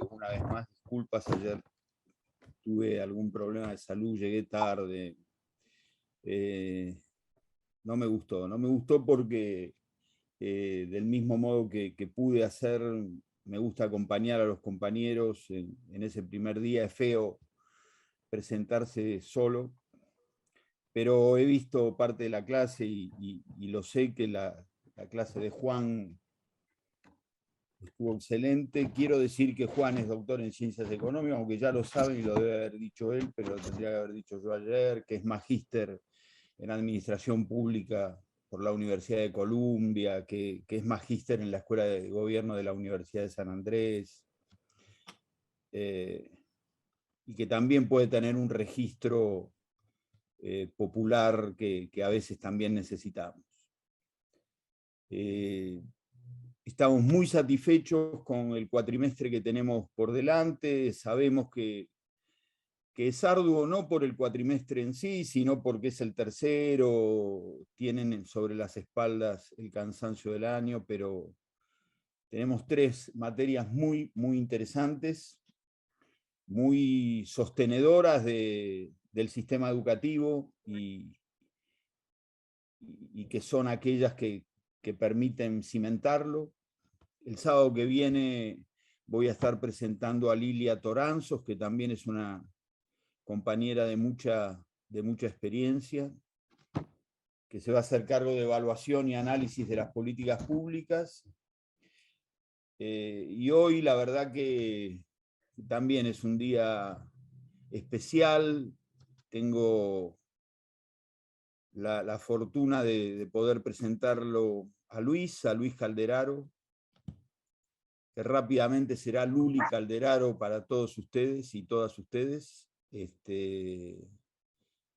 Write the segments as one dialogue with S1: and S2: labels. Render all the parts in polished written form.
S1: una vez más, disculpas, ayer tuve algún problema de salud, llegué tarde. No me gustó porque del mismo modo que pude hacer, me gusta acompañar a los compañeros en ese primer día. Es feo presentarse solo, pero he visto parte de la clase y lo sé que la clase de Juan estuvo excelente. Quiero decir que Juan es doctor en Ciencias Económicas, aunque ya lo saben y lo debe haber dicho él, pero lo tendría que haber dicho yo ayer, que es magíster en Administración Pública por la Universidad de Columbia, que es magíster en la Escuela de Gobierno de la Universidad de San Andrés, y que también puede tener un registro popular que a veces también necesitamos. Estamos muy satisfechos con el cuatrimestre que tenemos por delante. Sabemos que es arduo no por el cuatrimestre en sí, sino porque es el tercero, tienen sobre las espaldas el cansancio del año, pero tenemos 3 materias muy, muy interesantes, muy sostenedoras del sistema educativo y que son aquellas que permiten cimentarlo. El sábado que viene voy a estar presentando a Lilia Toranzos, que también es una compañera de mucha experiencia, que se va a hacer cargo de evaluación y análisis de las políticas públicas. Y hoy la verdad que también es un día especial. Tengo la fortuna de poder presentarlo a Luis Calderaro, que rápidamente será Luli Calderaro para todos ustedes y todas ustedes.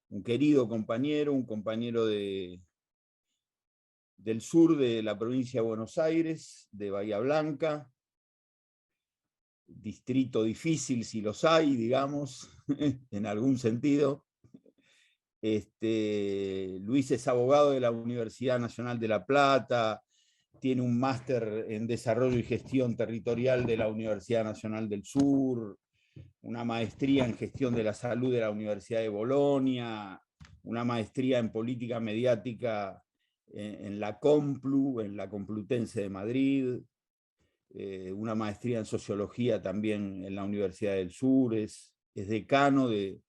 S1: Un querido compañero, un compañero del sur de la provincia de Buenos Aires, de Bahía Blanca, distrito difícil si los hay, digamos, en algún sentido. Luis es abogado de la Universidad Nacional de La Plata, tiene un máster en Desarrollo y Gestión Territorial de la Universidad Nacional del Sur, una maestría en Gestión de la Salud de la Universidad de Bolonia, una maestría en Política Mediática en la Complu, en la Complutense de Madrid, una maestría en Sociología también en la Universidad del Sur, es decano de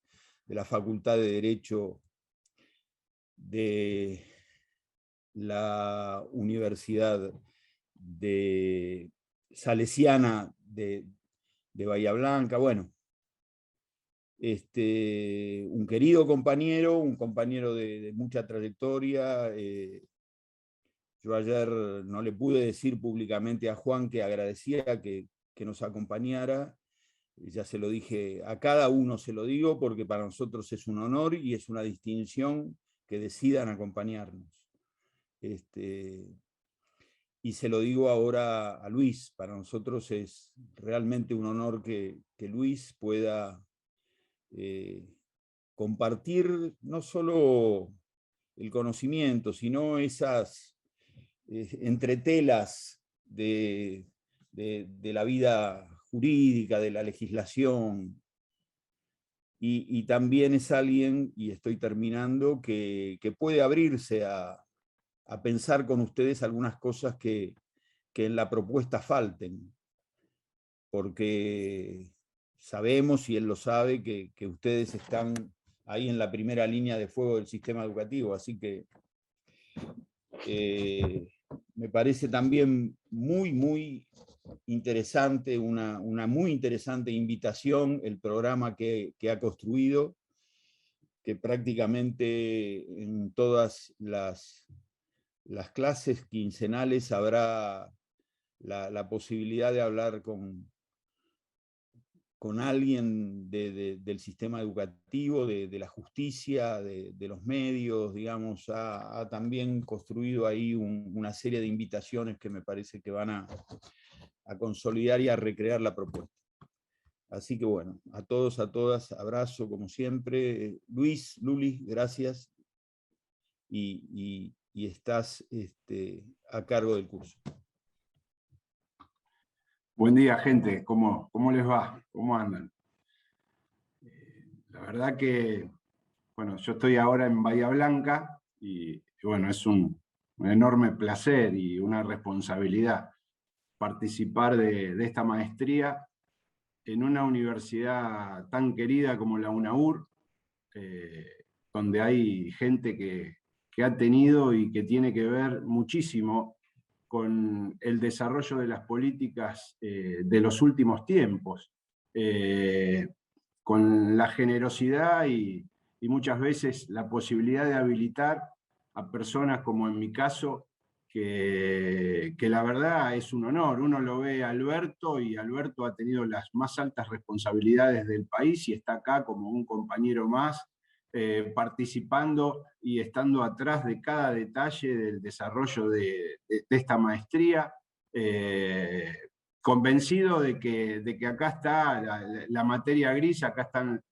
S1: la Facultad de Derecho de la Universidad de Salesiana de Bahía Blanca. Bueno, un querido compañero, un compañero de mucha trayectoria. Yo ayer no le pude decir públicamente a Juan que agradecía que nos acompañara. Ya se lo dije, a cada uno se lo digo, porque para nosotros es un honor y es una distinción que decidan acompañarnos. Y se lo digo ahora a Luis, para nosotros es realmente un honor que Luis pueda compartir no solo el conocimiento, sino esas entretelas de la vida jurídica, de la legislación. Y también es alguien, y estoy terminando, que puede abrirse a pensar con ustedes algunas cosas que en la propuesta falten, porque sabemos, y él lo sabe, que ustedes están ahí en la primera línea de fuego del sistema educativo, así que me parece también muy, muy interesante, una muy interesante invitación, el programa que ha construido, que prácticamente en todas las clases quincenales habrá la posibilidad de hablar con alguien del sistema educativo, de la justicia, de los medios, digamos. Ha también construido ahí una serie de invitaciones que me parece que van a consolidar y a recrear la propuesta. Así que bueno, a todos, a todas, abrazo como siempre. Luis, Luli, gracias. Y estás a cargo del curso.
S2: Buen día, gente. ¿Cómo les va? ¿Cómo andan? La verdad que, bueno, yo estoy ahora en Bahía Blanca y bueno, es un enorme placer y una responsabilidad participar de esta maestría en una universidad tan querida como la UNAUR, eh, donde hay gente que ha tenido y que tiene que ver muchísimo con el desarrollo de las políticas de los últimos tiempos, eh, con la generosidad y muchas veces la posibilidad de habilitar a personas como en mi caso, que la verdad es un honor. Uno lo ve a Alberto y Alberto ha tenido las más altas responsabilidades del país y está acá como un compañero más, participando y estando atrás de cada detalle del desarrollo de esta maestría, convencido de que acá está la materia gris, acá están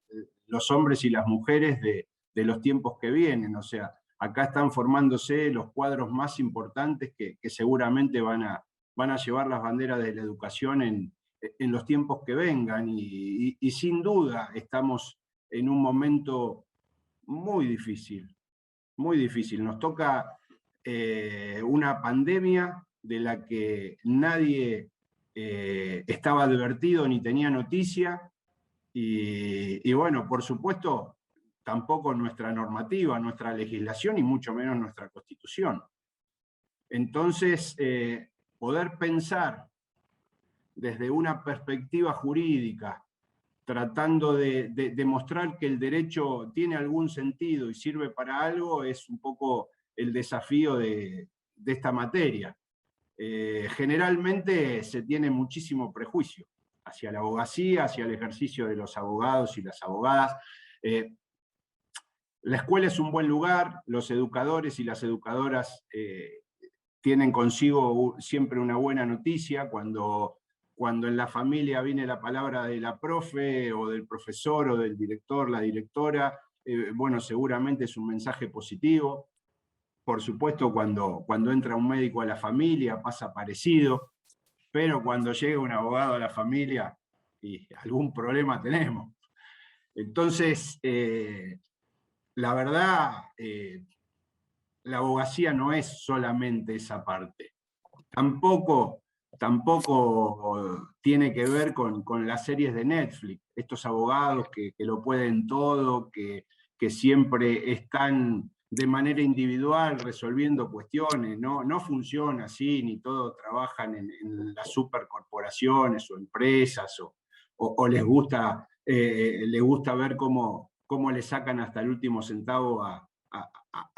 S2: los hombres y las mujeres de los tiempos que vienen, o sea, acá están formándose los cuadros más importantes que seguramente van a llevar las banderas de la educación en los tiempos que vengan, y sin duda estamos en un momento muy difícil, muy difícil. Nos toca una pandemia de la que nadie estaba advertido ni tenía noticia, y bueno, por supuesto, tampoco nuestra normativa, nuestra legislación y mucho menos nuestra Constitución. Entonces, poder pensar desde una perspectiva jurídica, tratando de demostrar que el derecho tiene algún sentido y sirve para algo, es un poco el desafío de esta materia. Generalmente se tiene muchísimo prejuicio hacia la abogacía, hacia el ejercicio de los abogados y las abogadas. La escuela es un buen lugar, los educadores y las educadoras tienen consigo siempre una buena noticia cuando en la familia viene la palabra de la profe o del profesor o del director, la directora, bueno, seguramente es un mensaje positivo. Por supuesto, cuando entra un médico a la familia pasa parecido, pero cuando llega un abogado a la familia, y algún problema tenemos. Entonces, la verdad, la abogacía no es solamente esa parte. Tampoco tiene que ver con las series de Netflix, estos abogados que lo pueden todo, que siempre están de manera individual resolviendo cuestiones. No funciona así, ni todos trabajan en las supercorporaciones o empresas, o les gusta ver cómo le sacan hasta el último centavo a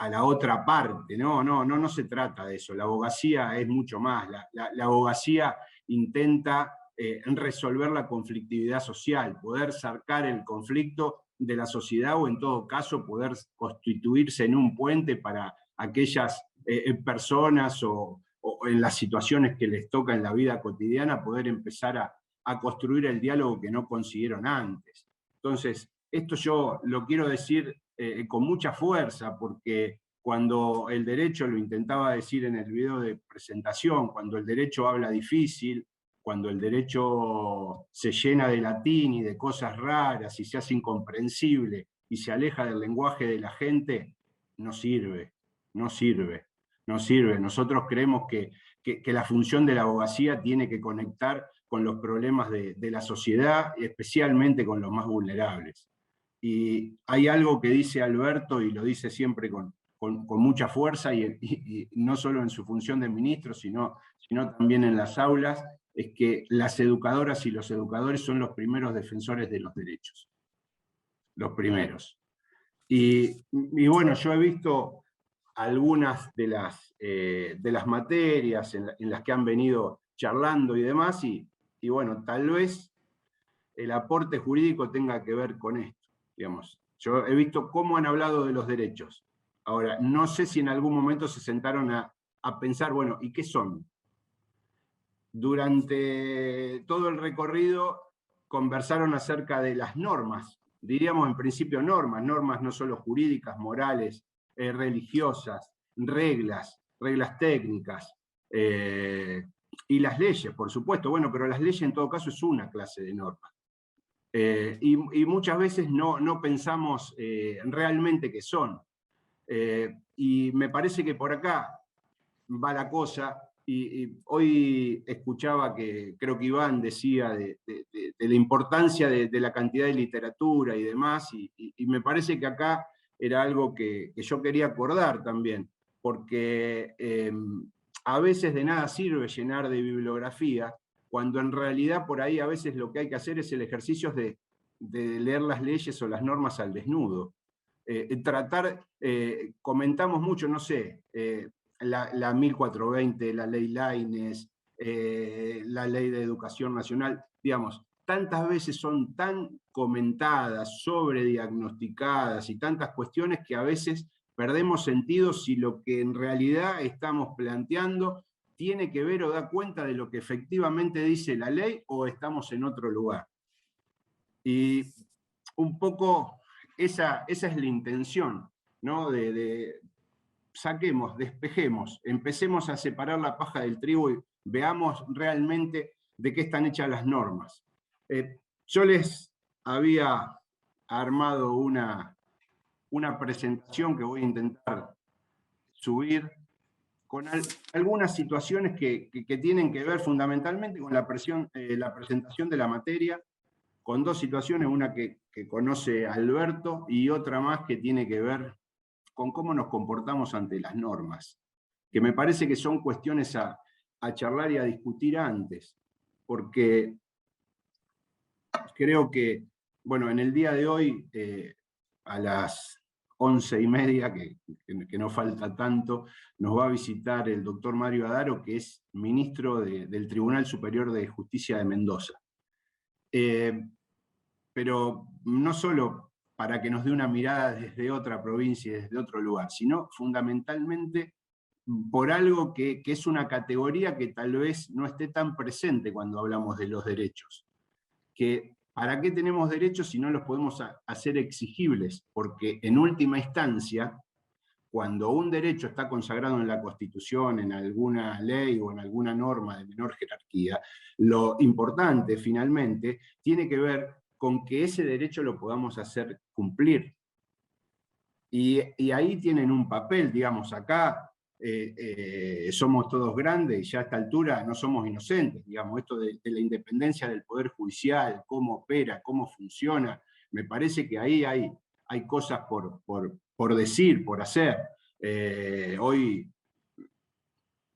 S2: la otra parte. No se trata de eso. La abogacía es mucho más. La abogacía intenta resolver la conflictividad social, poder sacar el conflicto de la sociedad, o en todo caso poder constituirse en un puente para aquellas personas o en las situaciones que les toca en la vida cotidiana, poder empezar a construir el diálogo que no consiguieron antes. Entonces, esto yo lo quiero decir con mucha fuerza, porque cuando el derecho, lo intentaba decir en el video de presentación, cuando el derecho habla difícil, cuando el derecho se llena de latín y de cosas raras y se hace incomprensible y se aleja del lenguaje de la gente, no sirve. Nosotros creemos que la función de la abogacía tiene que conectar con los problemas de la sociedad, y especialmente con los más vulnerables. Y hay algo que dice Alberto, y lo dice siempre con mucha fuerza, y no solo en su función de ministro, sino también en las aulas, es que las educadoras y los educadores son los primeros defensores de los derechos. Los primeros. Y bueno, yo he visto algunas de las materias en las que han venido charlando y demás, y bueno, tal vez el aporte jurídico tenga que ver con esto. Digamos, yo he visto cómo han hablado de los derechos. Ahora, no sé si en algún momento se sentaron a pensar, bueno, ¿y qué son? Durante todo el recorrido conversaron acerca de las normas, diríamos en principio normas no solo jurídicas, morales, religiosas, reglas técnicas, Y las leyes, por supuesto, bueno, pero las leyes en todo caso es una clase de norma. Y muchas veces no pensamos realmente qué son. Y me parece que por acá va la cosa, y hoy escuchaba que creo que Iván decía de la importancia de la cantidad de literatura y demás, y me parece que acá era algo que yo quería acordar también, porque a veces de nada sirve llenar de bibliografía, cuando en realidad por ahí a veces lo que hay que hacer es el ejercicio de leer las leyes o las normas al desnudo. Comentamos mucho, no sé, la 1420, la ley Lainez, la ley de educación nacional, digamos, tantas veces son tan comentadas, sobrediagnosticadas y tantas cuestiones que a veces perdemos sentido si lo que en realidad estamos planteando tiene que ver o da cuenta de lo que efectivamente dice la ley o estamos en otro lugar. Y un poco esa es la intención, ¿no? Saquemos, despejemos, empecemos a separar la paja del trigo y veamos realmente de qué están hechas las normas. Yo les había armado una presentación que voy a intentar subir con algunas situaciones que tienen que ver fundamentalmente con la presentación de la materia, con dos situaciones, una que conoce Alberto y otra más que tiene que ver con cómo nos comportamos ante las normas, que me parece que son cuestiones a charlar y a discutir antes, porque creo que, bueno, en el día de hoy, a las 11:30, que no falta tanto, nos va a visitar el doctor Mario Adaro, que es ministro del Tribunal Superior de Justicia de Mendoza. Pero no solo para que nos dé una mirada desde otra provincia y desde otro lugar, sino fundamentalmente por algo que es una categoría que tal vez no esté tan presente cuando hablamos de los derechos. Que ¿para qué tenemos derechos si no los podemos hacer exigibles? Porque en última instancia, cuando un derecho está consagrado en la Constitución, en alguna ley o en alguna norma de menor jerarquía, lo importante finalmente tiene que ver con que ese derecho lo podamos hacer cumplir. Y ahí tienen un papel, digamos, acá somos todos grandes y ya a esta altura no somos inocentes, digamos, esto de la independencia del Poder Judicial, cómo opera, cómo funciona, me parece que ahí hay cosas por decir, por hacer. Hoy,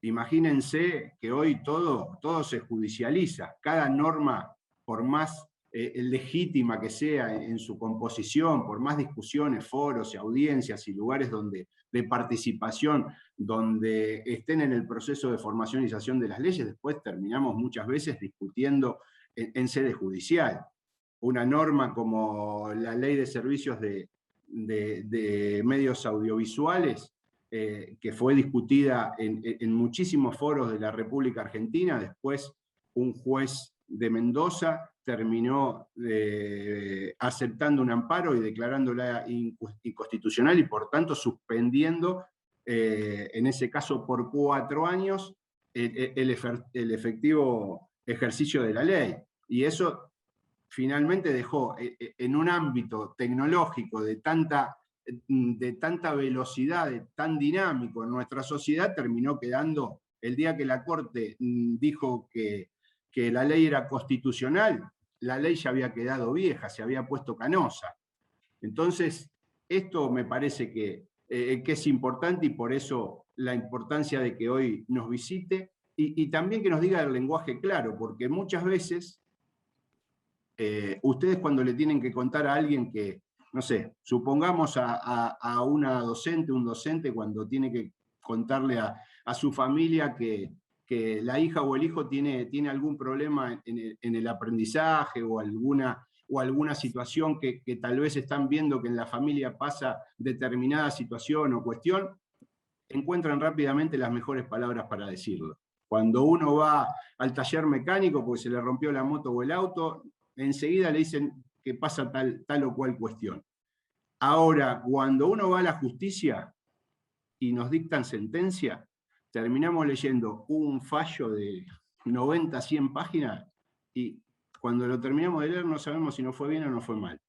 S2: imagínense que hoy todo se judicializa, cada norma, por más legítima que sea en su composición, por más discusiones, foros y audiencias y lugares de participación, donde estén en el proceso de formalización de las leyes, después terminamos muchas veces discutiendo en sede judicial. Una norma como la Ley de Servicios de Medios Audiovisuales, que fue discutida en muchísimos foros de la República Argentina, después un juez de Mendoza terminó aceptando un amparo y declarándola inconstitucional y por tanto suspendiendo, en ese caso por 4 años, el efectivo ejercicio de la ley. Y eso finalmente dejó en un ámbito tecnológico de tanta velocidad, tan dinámico en nuestra sociedad, terminó quedando, el día que la Corte dijo que la ley era constitucional, la ley ya había quedado vieja, se había puesto canosa. Entonces, esto me parece que es importante y por eso la importancia de que hoy nos visite y también que nos diga el lenguaje claro, porque muchas veces ustedes cuando le tienen que contar a alguien que, no sé, supongamos a una docente, un docente, cuando tiene que contarle a su familia que la hija o el hijo tiene algún problema en el aprendizaje o alguna situación que tal vez están viendo que en la familia pasa determinada situación o cuestión, encuentran rápidamente las mejores palabras para decirlo. Cuando uno va al taller mecánico porque se le rompió la moto o el auto, enseguida le dicen que pasa tal o cual cuestión. Ahora, cuando uno va a la justicia y nos dictan sentencia, terminamos leyendo un fallo de 90, 100 páginas, y cuando lo terminamos de leer no sabemos si nos fue bien o no fue mal.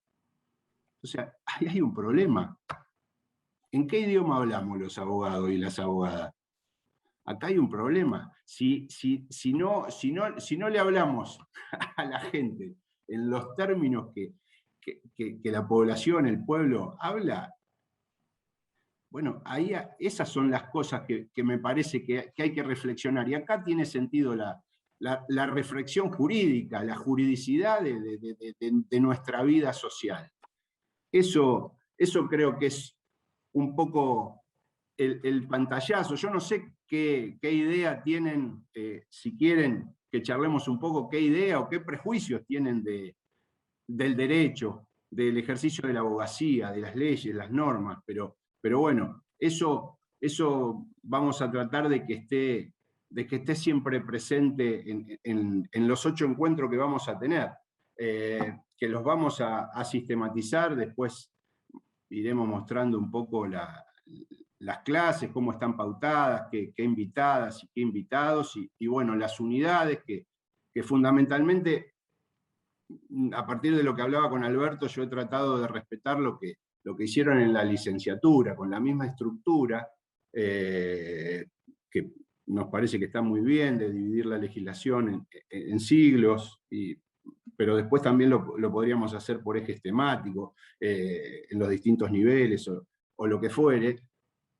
S2: O sea, ahí hay un problema. ¿En qué idioma hablamos los abogados y las abogadas? Acá hay un problema. Si no le hablamos a la gente en los términos que la población, el pueblo habla, bueno, ahí esas son las cosas que me parece que hay que reflexionar. Y acá tiene sentido la reflexión jurídica, la juridicidad de nuestra vida social. Eso creo que es un poco el pantallazo. Yo no sé qué idea tienen, si quieren que charlemos un poco, qué idea o qué prejuicios tienen del derecho, del ejercicio de la abogacía, de las leyes, las normas, pero bueno, eso vamos a tratar de que esté siempre presente en los 8 encuentros que vamos a tener, que los vamos a sistematizar. Después iremos mostrando un poco las clases, cómo están pautadas, qué invitadas y qué invitados, y bueno, las unidades que fundamentalmente, a partir de lo que hablaba con Alberto, yo he tratado de respetar lo que hicieron en la licenciatura, con la misma estructura, que nos parece que está muy bien, de dividir la legislación en siglos, pero después también lo podríamos hacer por ejes temáticos, en los distintos niveles, o lo que fuere,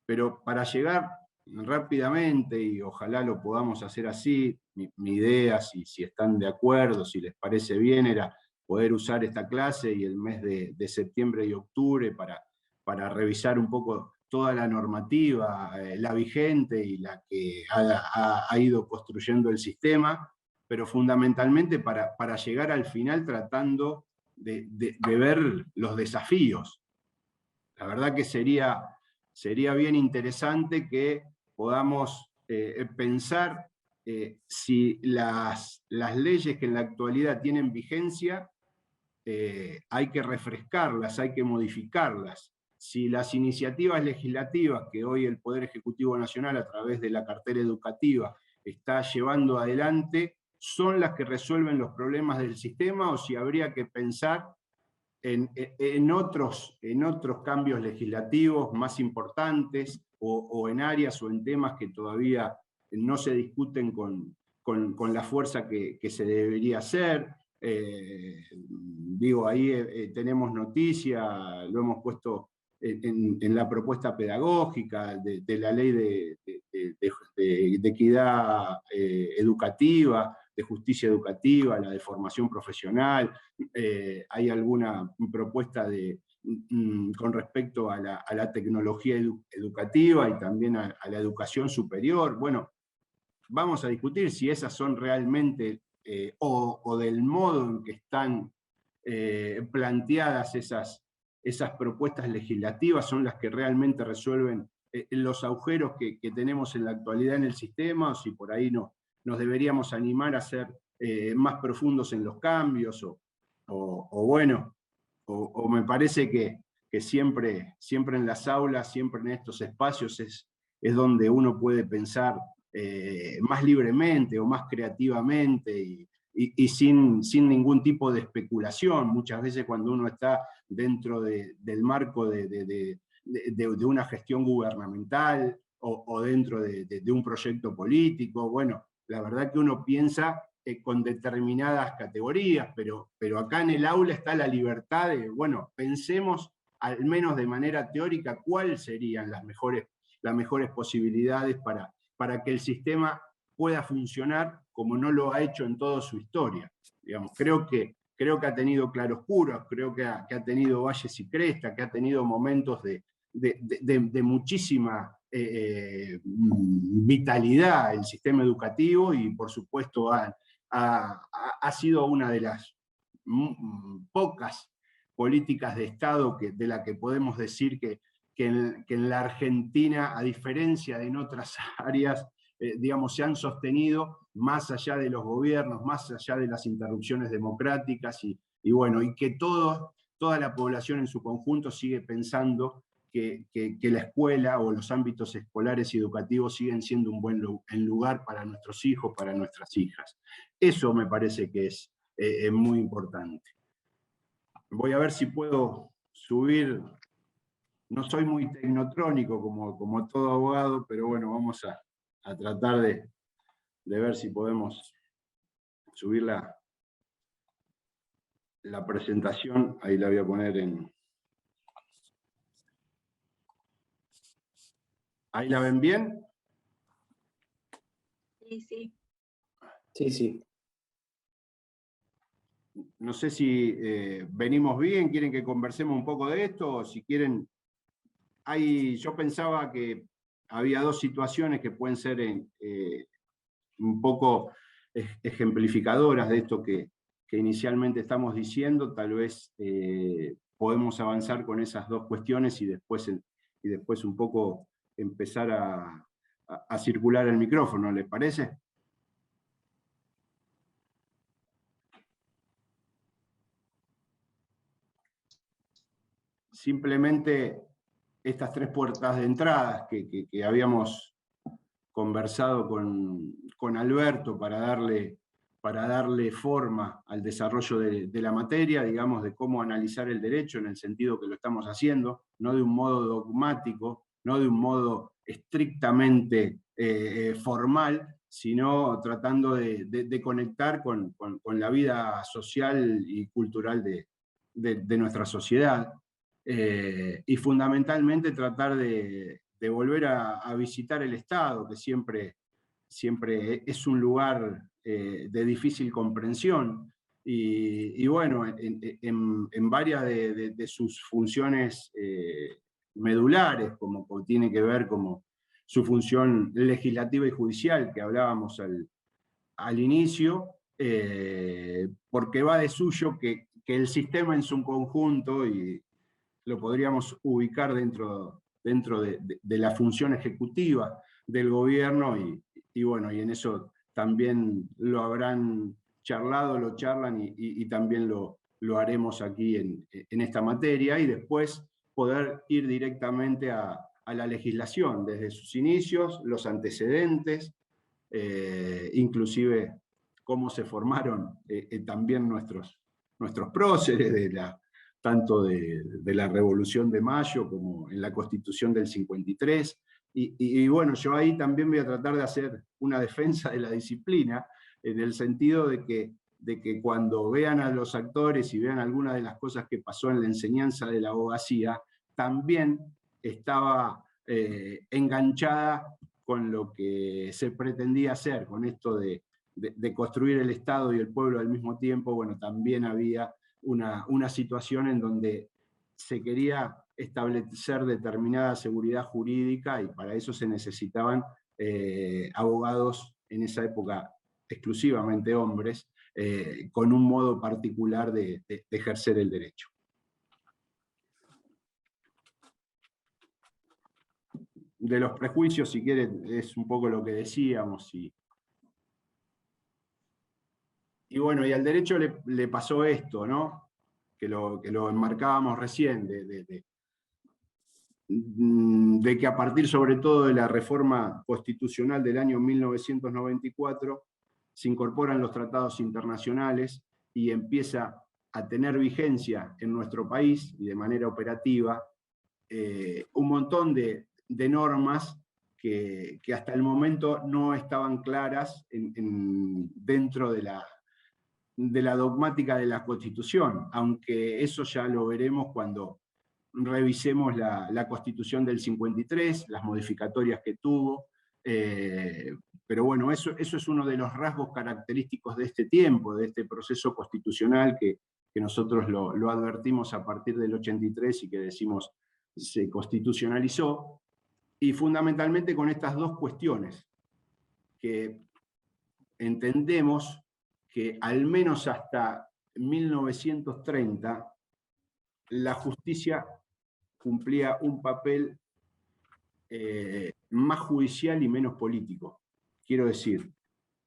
S2: pero para llegar rápidamente, y ojalá lo podamos hacer así, mi idea, si están de acuerdo, si les parece bien, era poder usar esta clase y el mes de septiembre y octubre para revisar un poco toda la normativa, la vigente y la que ha ido construyendo el sistema, pero fundamentalmente para llegar al final tratando de ver los desafíos. La verdad que sería bien interesante que podamos pensar si las leyes que en la actualidad tienen vigencia hay que refrescarlas, hay que modificarlas. Si las iniciativas legislativas que hoy el Poder Ejecutivo Nacional, a través de la cartera educativa, está llevando adelante, son las que resuelven los problemas del sistema, o si habría que pensar en otros cambios legislativos más importantes, o en áreas o en temas que todavía no se discuten con la fuerza que se debería hacer. Digo, ahí tenemos noticia, lo hemos puesto en la propuesta pedagógica de la ley de equidad educativa, de justicia educativa, la de formación profesional. Hay alguna propuesta con respecto a la tecnología educativa y también a la educación superior. Bueno, vamos a discutir si esas son realmente, o del modo en que están planteadas esas propuestas legislativas son las que realmente resuelven los agujeros que tenemos en la actualidad en el sistema, o si por ahí nos deberíamos animar a ser más profundos en los cambios, o bueno, o me parece que siempre en las aulas, siempre en estos espacios es donde uno puede pensar más libremente o más creativamente y sin ningún tipo de especulación. Muchas veces cuando uno está dentro del marco de una gestión gubernamental o dentro de un proyecto político, bueno, la verdad que uno piensa con determinadas categorías, pero acá en el aula está la libertad de, bueno, pensemos al menos de manera teórica cuáles serían las mejores posibilidades para que el sistema pueda funcionar como no lo ha hecho en toda su historia. Digamos, creo que ha tenido claroscuros, creo que ha tenido valles y crestas, que ha tenido momentos de muchísima vitalidad el sistema educativo, y por supuesto ha sido una de las pocas políticas de Estado de la que podemos decir que en la Argentina, a diferencia de en otras áreas, digamos, se han sostenido más allá de los gobiernos, más allá de las interrupciones democráticas, y bueno, y que toda la población en su conjunto sigue pensando que la escuela o los ámbitos escolares y educativos siguen siendo un buen lugar para nuestros hijos, para nuestras hijas. Eso me parece que es muy importante. Voy a ver si puedo subir. No soy muy tecnotrónico como todo abogado, pero bueno, vamos a tratar de ver si podemos subir la presentación. Ahí la voy a poner en... ¿Ahí la ven bien?
S3: Sí, sí.
S4: Sí, sí.
S2: No sé si venimos bien, quieren que conversemos un poco de esto, o si quieren... Yo pensaba que había dos situaciones que pueden ser un poco ejemplificadoras de esto que inicialmente estamos diciendo. Tal vez podemos avanzar con esas dos cuestiones y después un poco empezar a circular el micrófono, ¿les parece? Simplemente estas tres puertas de entrada que habíamos conversado con Alberto para darle forma al desarrollo de la materia, digamos, de cómo analizar el derecho en el sentido que lo estamos haciendo, no de un modo dogmático, no de un modo estrictamente formal, sino tratando de conectar con la vida social y cultural de nuestra sociedad. Y fundamentalmente tratar de volver a visitar el Estado, que siempre es un lugar de difícil comprensión, y bueno, en varias de sus funciones medulares, como tiene que ver como su función legislativa y judicial, que hablábamos al inicio, porque va de suyo que el sistema en su conjunto, y lo podríamos ubicar dentro de la función ejecutiva del gobierno, y bueno, y en eso también lo habrán charlado, lo charlan, y también lo haremos aquí en esta materia, y después poder ir directamente a la legislación, desde sus inicios, los antecedentes, inclusive cómo se formaron también nuestros próceres tanto de la Revolución de Mayo como en la Constitución del 53. Y bueno, yo ahí también voy a tratar de hacer una defensa de la disciplina, en el sentido de que cuando vean a los actores y vean algunas de las cosas que pasó en la enseñanza de la abogacía, también estaba enganchada con lo que se pretendía hacer, con esto de construir el Estado y el pueblo al mismo tiempo. Bueno, también había una situación en donde se quería establecer determinada seguridad jurídica, y para eso se necesitaban abogados, en esa época exclusivamente hombres, con un modo particular de ejercer el derecho. De los prejuicios, si quieren, es un poco lo que decíamos, y bueno, y al derecho le pasó esto, ¿no? Que lo enmarcábamos recién, de que a partir sobre todo de la reforma constitucional del año 1994 se incorporan los tratados internacionales y empieza a tener vigencia en nuestro país, y de manera operativa, un montón de normas que hasta el momento no estaban claras dentro de la dogmática de la Constitución, aunque eso ya lo veremos cuando revisemos la Constitución del 53, las modificatorias que tuvo, pero bueno, eso es uno de los rasgos característicos de este tiempo, de este proceso constitucional que nosotros lo advertimos a partir del 83 y que decimos se constitucionalizó, y fundamentalmente con estas dos cuestiones, que entendemos que al menos hasta 1930 la justicia cumplía un papel más judicial y menos político. Quiero decir,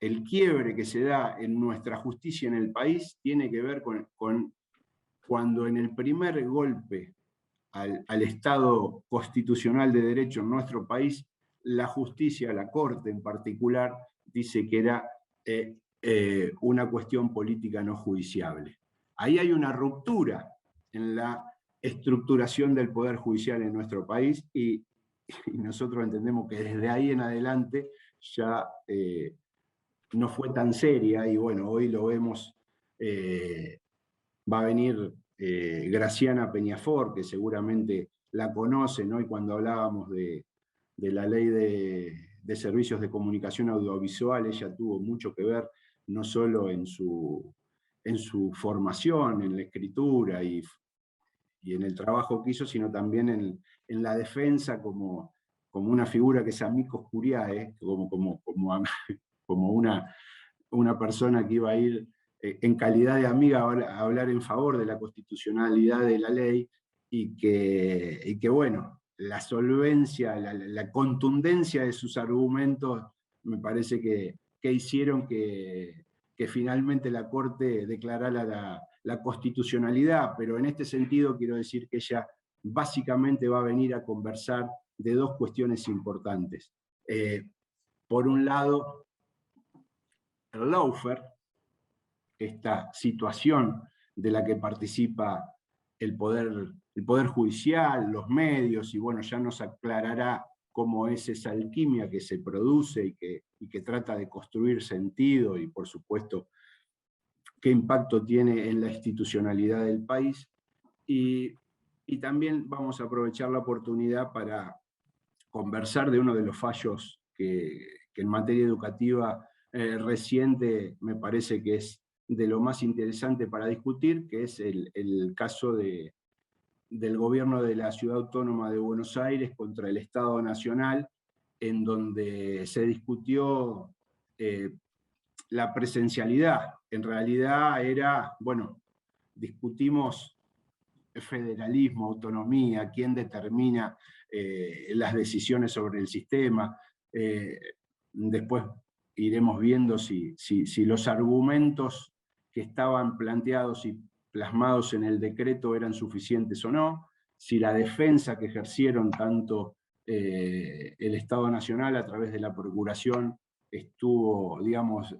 S2: el quiebre que se da en nuestra justicia en el país tiene que ver con cuando en el primer golpe al Estado constitucional de derecho en nuestro país, la justicia, la Corte en particular, dice que era una cuestión política no judiciable. Ahí hay una ruptura en la estructuración del Poder Judicial en nuestro país y nosotros entendemos que desde ahí en adelante ya no fue tan seria y bueno, hoy lo vemos, va a venir Graciana Peñafort, que seguramente la conoce, ¿no? Y cuando hablábamos de la ley de servicios de comunicación audiovisual, ella tuvo mucho que ver, no solo en su formación, en la escritura y en el trabajo que hizo, sino también en la defensa como una figura que es amicus curiae, como una persona que iba a ir en calidad de amiga a hablar en favor de la constitucionalidad de la ley, y que bueno, la solvencia, la contundencia de sus argumentos me parece que hicieron que finalmente la Corte declarara la constitucionalidad, pero en este sentido quiero decir que ella básicamente va a venir a conversar de dos cuestiones importantes. Por un lado, el lawfare, esta situación de la que participa el poder judicial, los medios, y bueno, ya nos aclarará cómo es esa alquimia que se produce y que trata de construir sentido y, por supuesto, qué impacto tiene en la institucionalidad del país. Y también vamos a aprovechar la oportunidad para conversar de uno de los fallos que en materia educativa reciente me parece que es de lo más interesante para discutir, que es el caso del gobierno de la Ciudad Autónoma de Buenos Aires contra el Estado Nacional, en donde se discutió la presencialidad. En realidad era, bueno, discutimos federalismo, autonomía, quién determina las decisiones sobre el sistema. Después iremos viendo si los argumentos que estaban planteados y plasmados en el decreto eran suficientes o no, si la defensa que ejercieron tanto el Estado Nacional a través de la Procuración estuvo, digamos,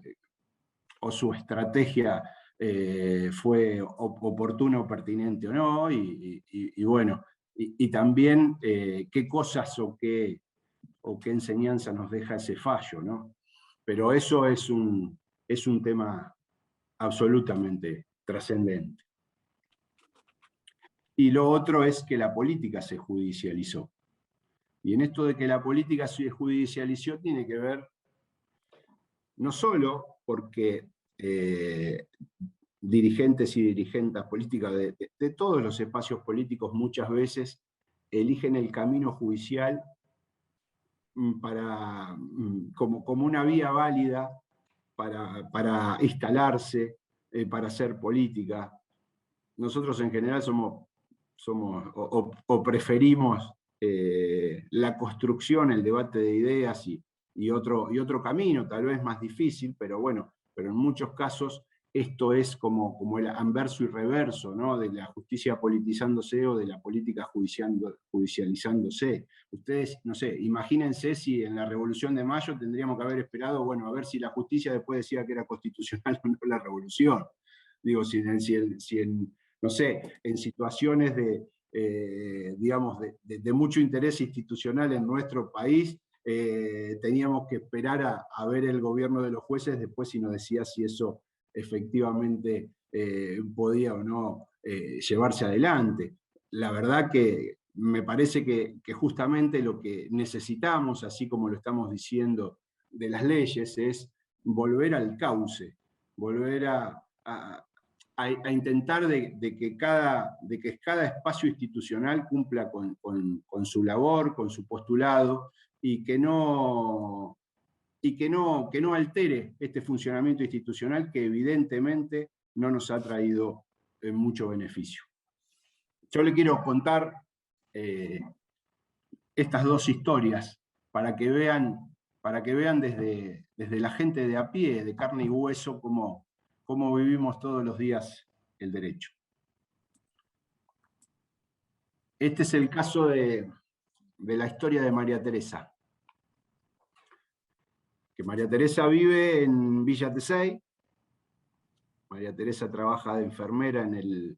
S2: o su estrategia fue oportuna o pertinente o no, y bueno, y también qué cosas o qué enseñanza nos deja ese fallo, ¿no? Pero eso es un tema absolutamente trascendente. Y lo otro es que la política se judicializó. Y en esto de que la política se judicializó tiene que ver no solo porque dirigentes y dirigentas políticas de todos los espacios políticos muchas veces eligen el camino judicial como una vía válida para instalarse, para hacer política. Nosotros en general somos o preferimos la construcción, el debate de ideas y otro camino, tal vez más difícil, pero bueno, pero en muchos casos esto es como el anverso y reverso, ¿no? De la justicia politizándose o de la política judicializándose. Ustedes, no sé, imagínense si en la Revolución de Mayo tendríamos que haber esperado, bueno, a ver si la justicia después decía que era constitucional o no la revolución. Digo, si no sé, en situaciones digamos, de mucho interés institucional en nuestro país, teníamos que esperar a ver el gobierno de los jueces después si nos decía si eso efectivamente podía o no llevarse adelante. La verdad que me parece que justamente lo que necesitamos, así como lo estamos diciendo de las leyes, es volver al cauce, volver a intentar de que cada espacio institucional cumpla con su labor, con su postulado, y que no altere este funcionamiento institucional que evidentemente no nos ha traído mucho beneficio. Yo le quiero contar estas dos historias para que vean desde la gente de a pie, de carne y hueso, cómo vivimos todos los días el derecho. Este es el caso de la historia de María Teresa. Que María Teresa vive en Villa Tesey. María Teresa trabaja de enfermera en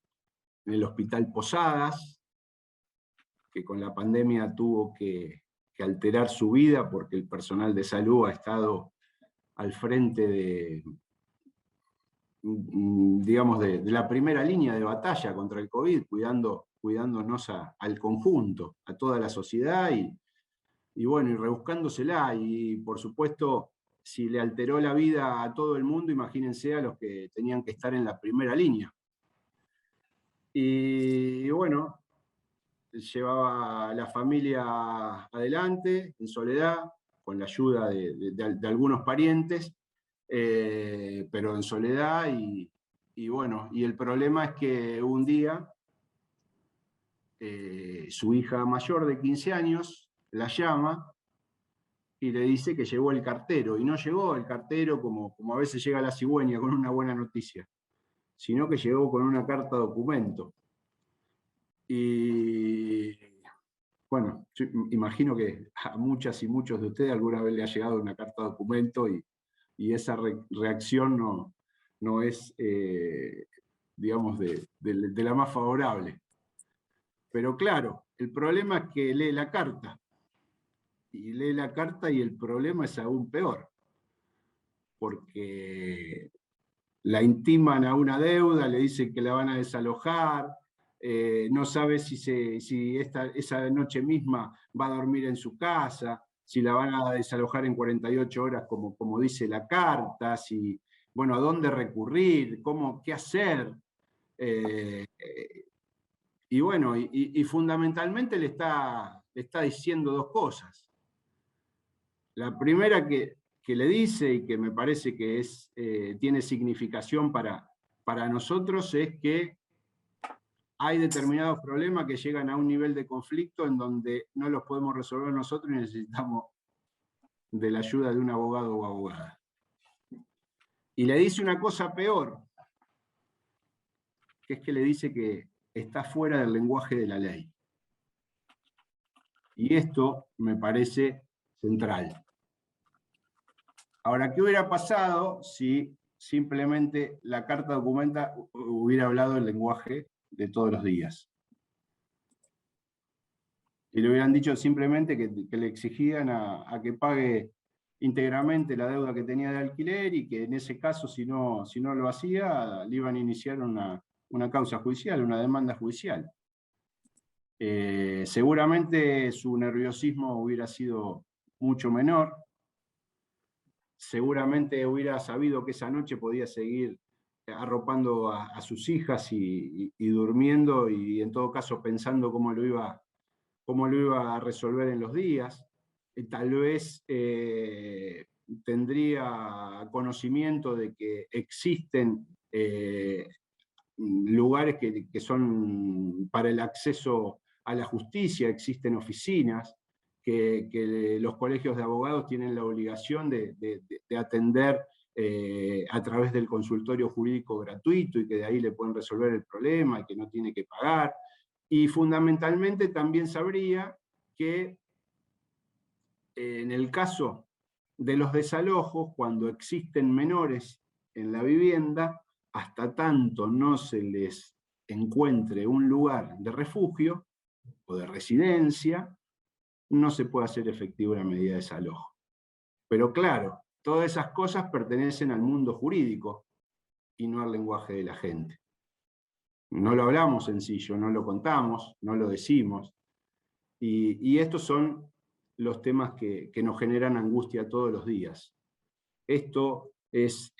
S2: el Hospital Posadas, que con la pandemia tuvo que alterar su vida porque el personal de salud ha estado al frente de, digamos, de la primera línea de batalla contra el COVID, cuidándonos al conjunto, a toda la sociedad, y bueno, y rebuscándosela, y por supuesto, si le alteró la vida a todo el mundo, imagínense a los que tenían que estar en la primera línea. Y bueno, llevaba a la familia adelante, en soledad, con la ayuda de algunos parientes, pero en soledad, y bueno, y el problema es que un día su hija mayor de 15 años la llama y le dice que llegó el cartero, y no llegó el cartero como a veces llega la cigüeña con una buena noticia, sino que llegó con una carta documento. Y bueno, yo imagino que a muchas y muchos de ustedes alguna vez le ha llegado una carta documento, y esa reacción no es, digamos, de la más favorable. Pero claro, el problema es que lee la carta, y el problema es aún peor, porque la intiman a una deuda, le dicen que la van a desalojar, no sabe si esa noche misma va a dormir en su casa, si la van a desalojar en 48 horas como dice la carta, bueno, a dónde recurrir, qué hacer. Y bueno, y fundamentalmente le está diciendo dos cosas. La primera que le dice, y que me parece que tiene significación para nosotros, es que hay determinados problemas que llegan a un nivel de conflicto en donde no los podemos resolver nosotros y necesitamos de la ayuda de un abogado o abogada. Y le dice una cosa peor, que es que le dice que está fuera del lenguaje de la ley. Y esto me parece central. Ahora, ¿qué hubiera pasado si simplemente la carta documenta hubiera hablado el lenguaje de todos los días? Y le hubieran dicho simplemente que le exigían a que pague íntegramente la deuda que tenía de alquiler, y que en ese caso, si no lo hacía, le iban a iniciar una causa judicial, una demanda judicial. Seguramente su nerviosismo hubiera sido mucho menor, seguramente hubiera sabido que esa noche podía seguir arropando a sus hijas y durmiendo, y en todo caso pensando cómo lo iba a resolver en los días. Tal vez tendría conocimiento de que existen lugares que son para el acceso a la justicia, existen oficinas, que los colegios de abogados tienen la obligación de atender a través del consultorio jurídico gratuito, y que de ahí le pueden resolver el problema y que no tiene que pagar. Y fundamentalmente también sabría que en el caso de los desalojos, cuando existen menores en la vivienda, hasta tanto no se les encuentre un lugar de refugio o de residencia, no se puede hacer efectiva una medida de desalojo. Pero claro, todas esas cosas pertenecen al mundo jurídico y no al lenguaje de la gente. No lo hablamos sencillo, no lo contamos, no lo decimos. Y estos son los temas que nos generan angustia todos los días. Esto es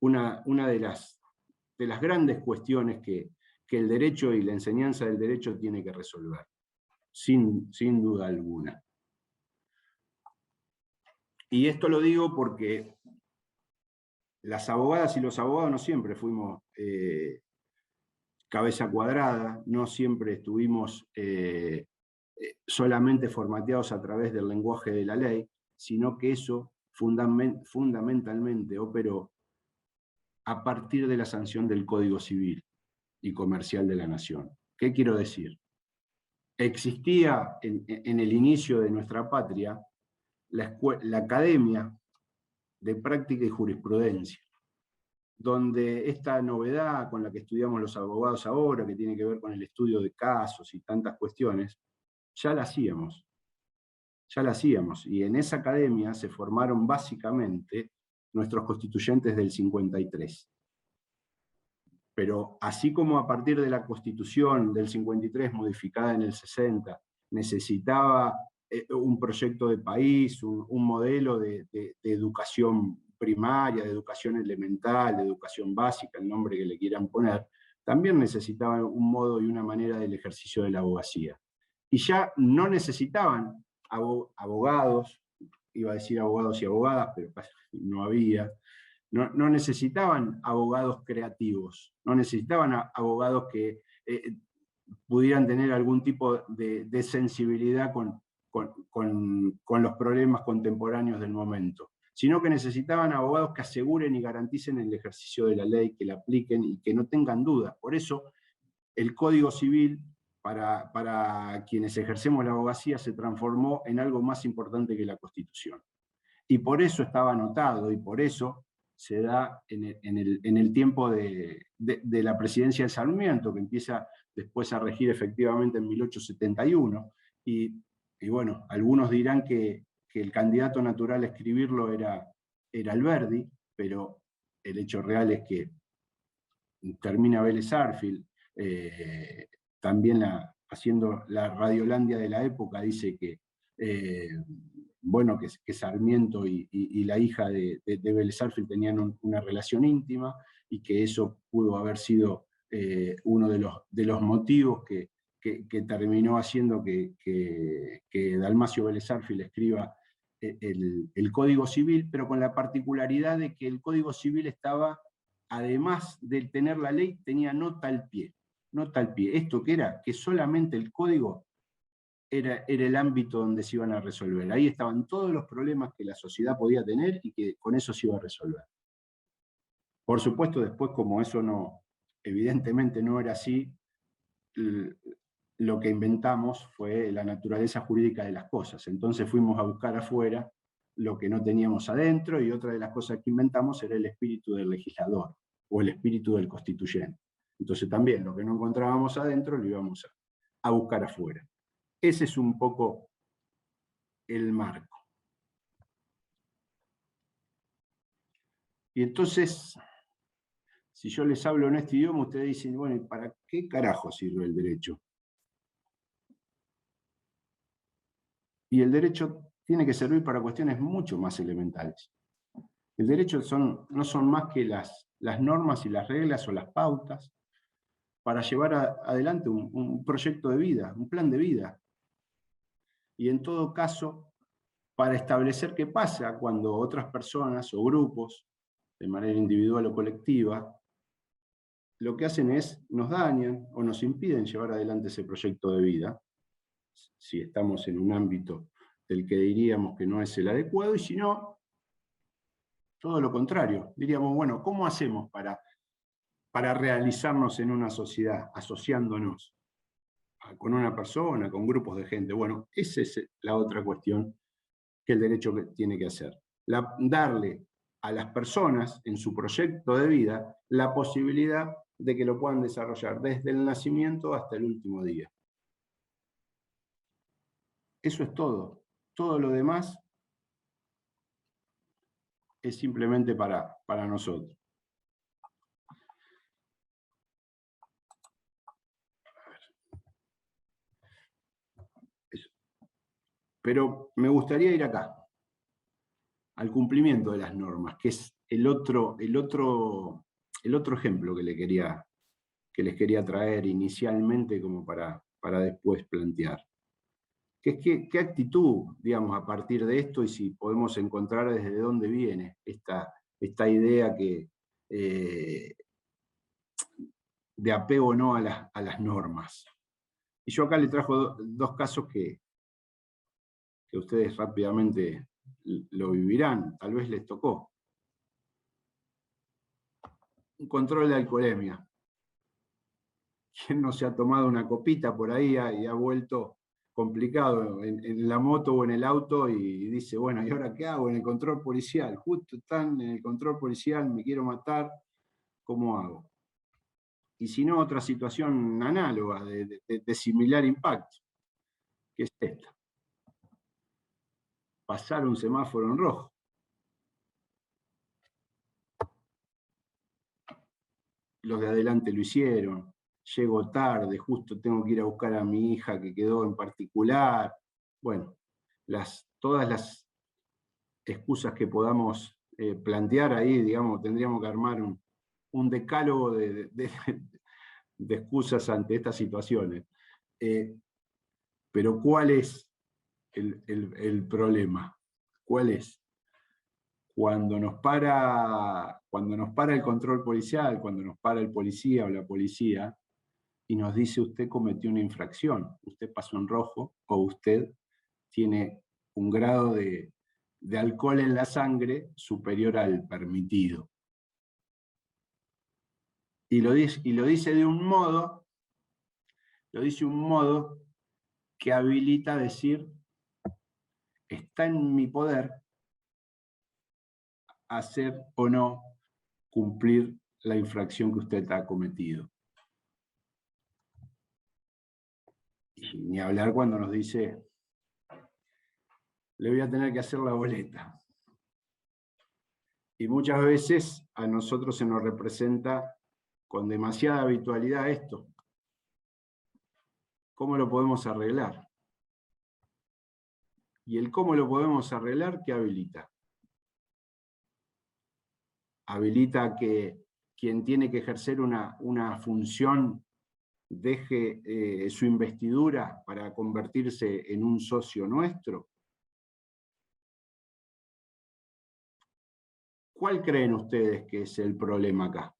S2: una de las grandes cuestiones que el derecho y la enseñanza del derecho tiene que resolver, sin duda alguna. Y esto lo digo porque las abogadas y los abogados no siempre fuimos cabeza cuadrada, no siempre estuvimos solamente formateados a través del lenguaje de la ley, sino que eso fundamentalmente operó a partir de la sanción del Código Civil y Comercial de la Nación. ¿Qué quiero decir? existía en el inicio de nuestra patria la Academia de Práctica y Jurisprudencia, donde esta novedad con la que estudiamos los abogados ahora, que tiene que ver con el estudio de casos y tantas cuestiones, ya la hacíamos. Ya la hacíamos, y en esa academia se formaron básicamente nuestros constituyentes del 53. Pero así como a partir de la Constitución del 53, modificada en el 60, necesitaba un proyecto de país, un modelo de educación primaria, de educación elemental, de educación básica, el nombre que le quieran poner, también necesitaba un modo y una manera del ejercicio de la abogacía. Y ya no necesitaban abogados, iba a decir abogados y abogadas, pero no había. No necesitaban abogados creativos, no necesitaban abogados que pudieran tener algún tipo de sensibilidad con los problemas contemporáneos del momento, sino que necesitaban abogados que aseguren y garanticen el ejercicio de la ley, que la apliquen y que no tengan dudas. Por eso el Código Civil, para quienes ejercemos la abogacía, se transformó en algo más importante que la Constitución. Y por eso estaba anotado, y por eso se da en el tiempo de la presidencia de Sarmiento, que empieza después a regir efectivamente en 1871, y bueno, algunos dirán que el candidato natural a escribirlo era Alberdi, pero el hecho real es que termina Vélez Sarsfield, también haciendo la Radiolandia de la época, dice que bueno, que Sarmiento y la hija de Vélez Sarsfield tenían una relación íntima, y que eso pudo haber sido uno de los motivos que terminó haciendo que Dalmacio Vélez Sarsfield escriba el Código Civil, pero con la particularidad de que el Código Civil estaba, además de tener la ley, tenía nota al pie. Nota al pie. ¿Esto qué era? Que solamente el código era el ámbito donde se iban a resolver. Ahí estaban todos los problemas que la sociedad podía tener y que con eso se iba a resolver. Por supuesto, después, como eso evidentemente no era así, lo que inventamos fue la naturaleza jurídica de las cosas. Entonces fuimos a buscar afuera lo que no teníamos adentro, y otra de las cosas que inventamos era el espíritu del legislador, o el espíritu del constituyente. Entonces también lo que no encontrábamos adentro lo íbamos a buscar afuera. Ese es un poco el marco. Y entonces, si yo les hablo en este idioma, ustedes dicen, bueno, ¿para qué carajo sirve el derecho? Y el derecho tiene que servir para cuestiones mucho más elementales. El derecho no son más que las normas y las reglas o las pautas para llevar adelante un proyecto de vida, un plan de vida. Y en todo caso, para establecer qué pasa cuando otras personas o grupos, de manera individual o colectiva, lo que hacen es nos dañan o nos impiden llevar adelante ese proyecto de vida, si estamos en un ámbito del que diríamos que no es el adecuado, y si no, todo lo contrario. Diríamos, bueno, ¿cómo hacemos para realizarnos en una sociedad, asociándonos con una persona, con grupos de gente? Bueno, esa es la otra cuestión que el derecho tiene que hacer. Darle a las personas en su proyecto de vida la posibilidad de que lo puedan desarrollar desde el nacimiento hasta el último día. Eso es todo. Todo lo demás es simplemente para nosotros. Pero me gustaría ir acá, al cumplimiento de las normas, que es el otro ejemplo que les quería traer inicialmente como para después plantear. ¿Qué actitud, digamos, a partir de esto, y si podemos encontrar desde dónde viene esta idea de apego o no a las normas? Y yo acá le trajo dos casos que ustedes rápidamente lo vivirán, tal vez les tocó. Un control de alcoholemia. ¿Quién no se ha tomado una copita por ahí y ha vuelto complicado en la moto o en el auto y dice, bueno, ¿y ahora qué hago en el control policial? Justo están en el control policial, me quiero matar, ¿cómo hago? Y si no, otra situación análoga de similar impacto, que es esta. Pasar un semáforo en rojo. Los de adelante lo hicieron, llego tarde, justo tengo que ir a buscar a mi hija que quedó en particular. Bueno, todas las excusas que podamos plantear ahí, digamos, tendríamos que armar un decálogo de excusas ante estas situaciones. Pero ¿cuál es el problema? ¿Cuál es? Cuando nos para el control policial, cuando nos para el policía o la policía, y nos dice usted cometió una infracción, usted pasó en rojo, o usted tiene un grado de alcohol en la sangre superior al permitido. Y lo dice de un modo, que habilita decir, está en mi poder hacer o no cumplir la infracción que usted ha cometido. Y ni hablar cuando nos dice, le voy a tener que hacer la boleta. Y muchas veces a nosotros se nos representa con demasiada habitualidad esto. ¿Cómo lo podemos arreglar? Y el cómo lo podemos arreglar, ¿qué habilita? Habilita que quien tiene que ejercer una función deje su investidura para convertirse en un socio nuestro. ¿Cuál creen ustedes que es el problema acá?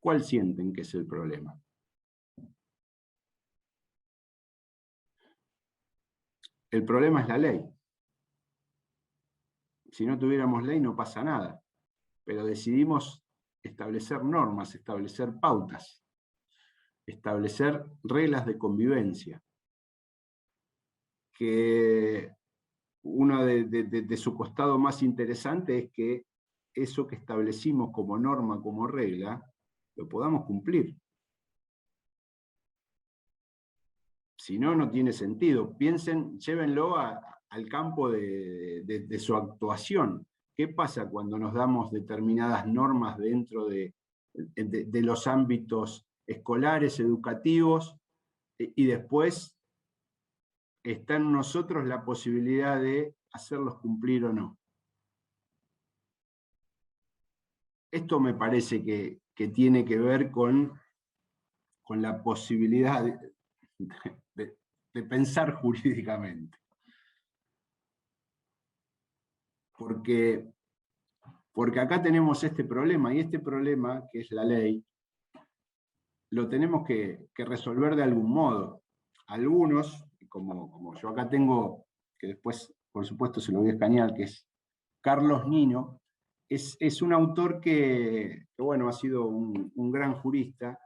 S2: ¿Cuál sienten que es el problema? El problema es la ley. Si no tuviéramos ley no pasa nada, pero decidimos establecer normas, establecer pautas, establecer reglas de convivencia, que uno de su costado más interesante es que eso que establecimos como norma, como regla, lo podamos cumplir. Si no, no tiene sentido. Piensen, llévenlo al campo de su actuación. ¿Qué pasa cuando nos damos determinadas normas dentro de los ámbitos escolares, educativos, y después está en nosotros la posibilidad de hacerlos cumplir o no? Esto me parece que tiene que ver con la posibilidad de pensar jurídicamente. Porque acá tenemos este problema, y este problema, que es la ley, lo tenemos que resolver de algún modo. Algunos, como yo acá tengo, que después, por supuesto, se lo voy a escanear, que es Carlos Nino, es un autor que bueno, ha sido un gran jurista,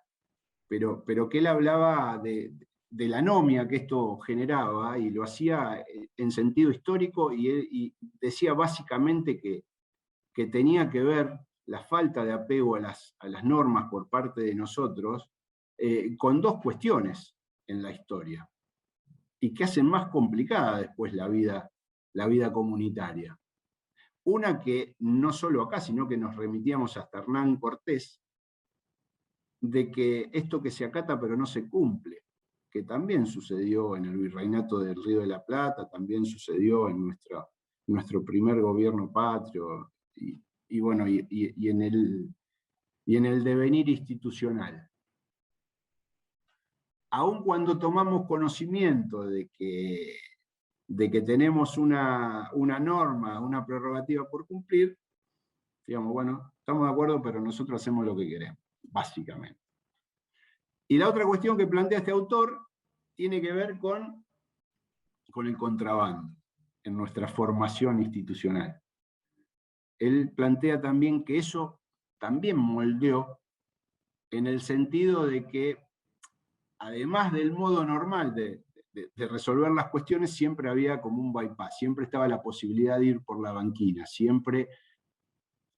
S2: pero que él hablaba de la anomia que esto generaba, y lo hacía en sentido histórico, y decía básicamente que tenía que ver la falta de apego a las normas por parte de nosotros con dos cuestiones en la historia, y que hacen más complicada después la vida comunitaria. Una que no solo acá, sino que nos remitíamos hasta Hernán Cortés, de que esto que se acata pero no se cumple, que también sucedió en el virreinato del Río de la Plata, también sucedió en nuestro primer gobierno patrio, y bueno, y en el devenir institucional. Aun cuando tomamos conocimiento de que tenemos una norma, una prerrogativa por cumplir, digamos, bueno, estamos de acuerdo, pero nosotros hacemos lo que queremos, básicamente. Y la otra cuestión que plantea este autor tiene que ver con el contrabando en nuestra formación institucional. Él plantea también que eso también moldeó en el sentido de que, además del modo normal de resolver las cuestiones, siempre había como un bypass, siempre estaba la posibilidad de ir por la banquina, siempre,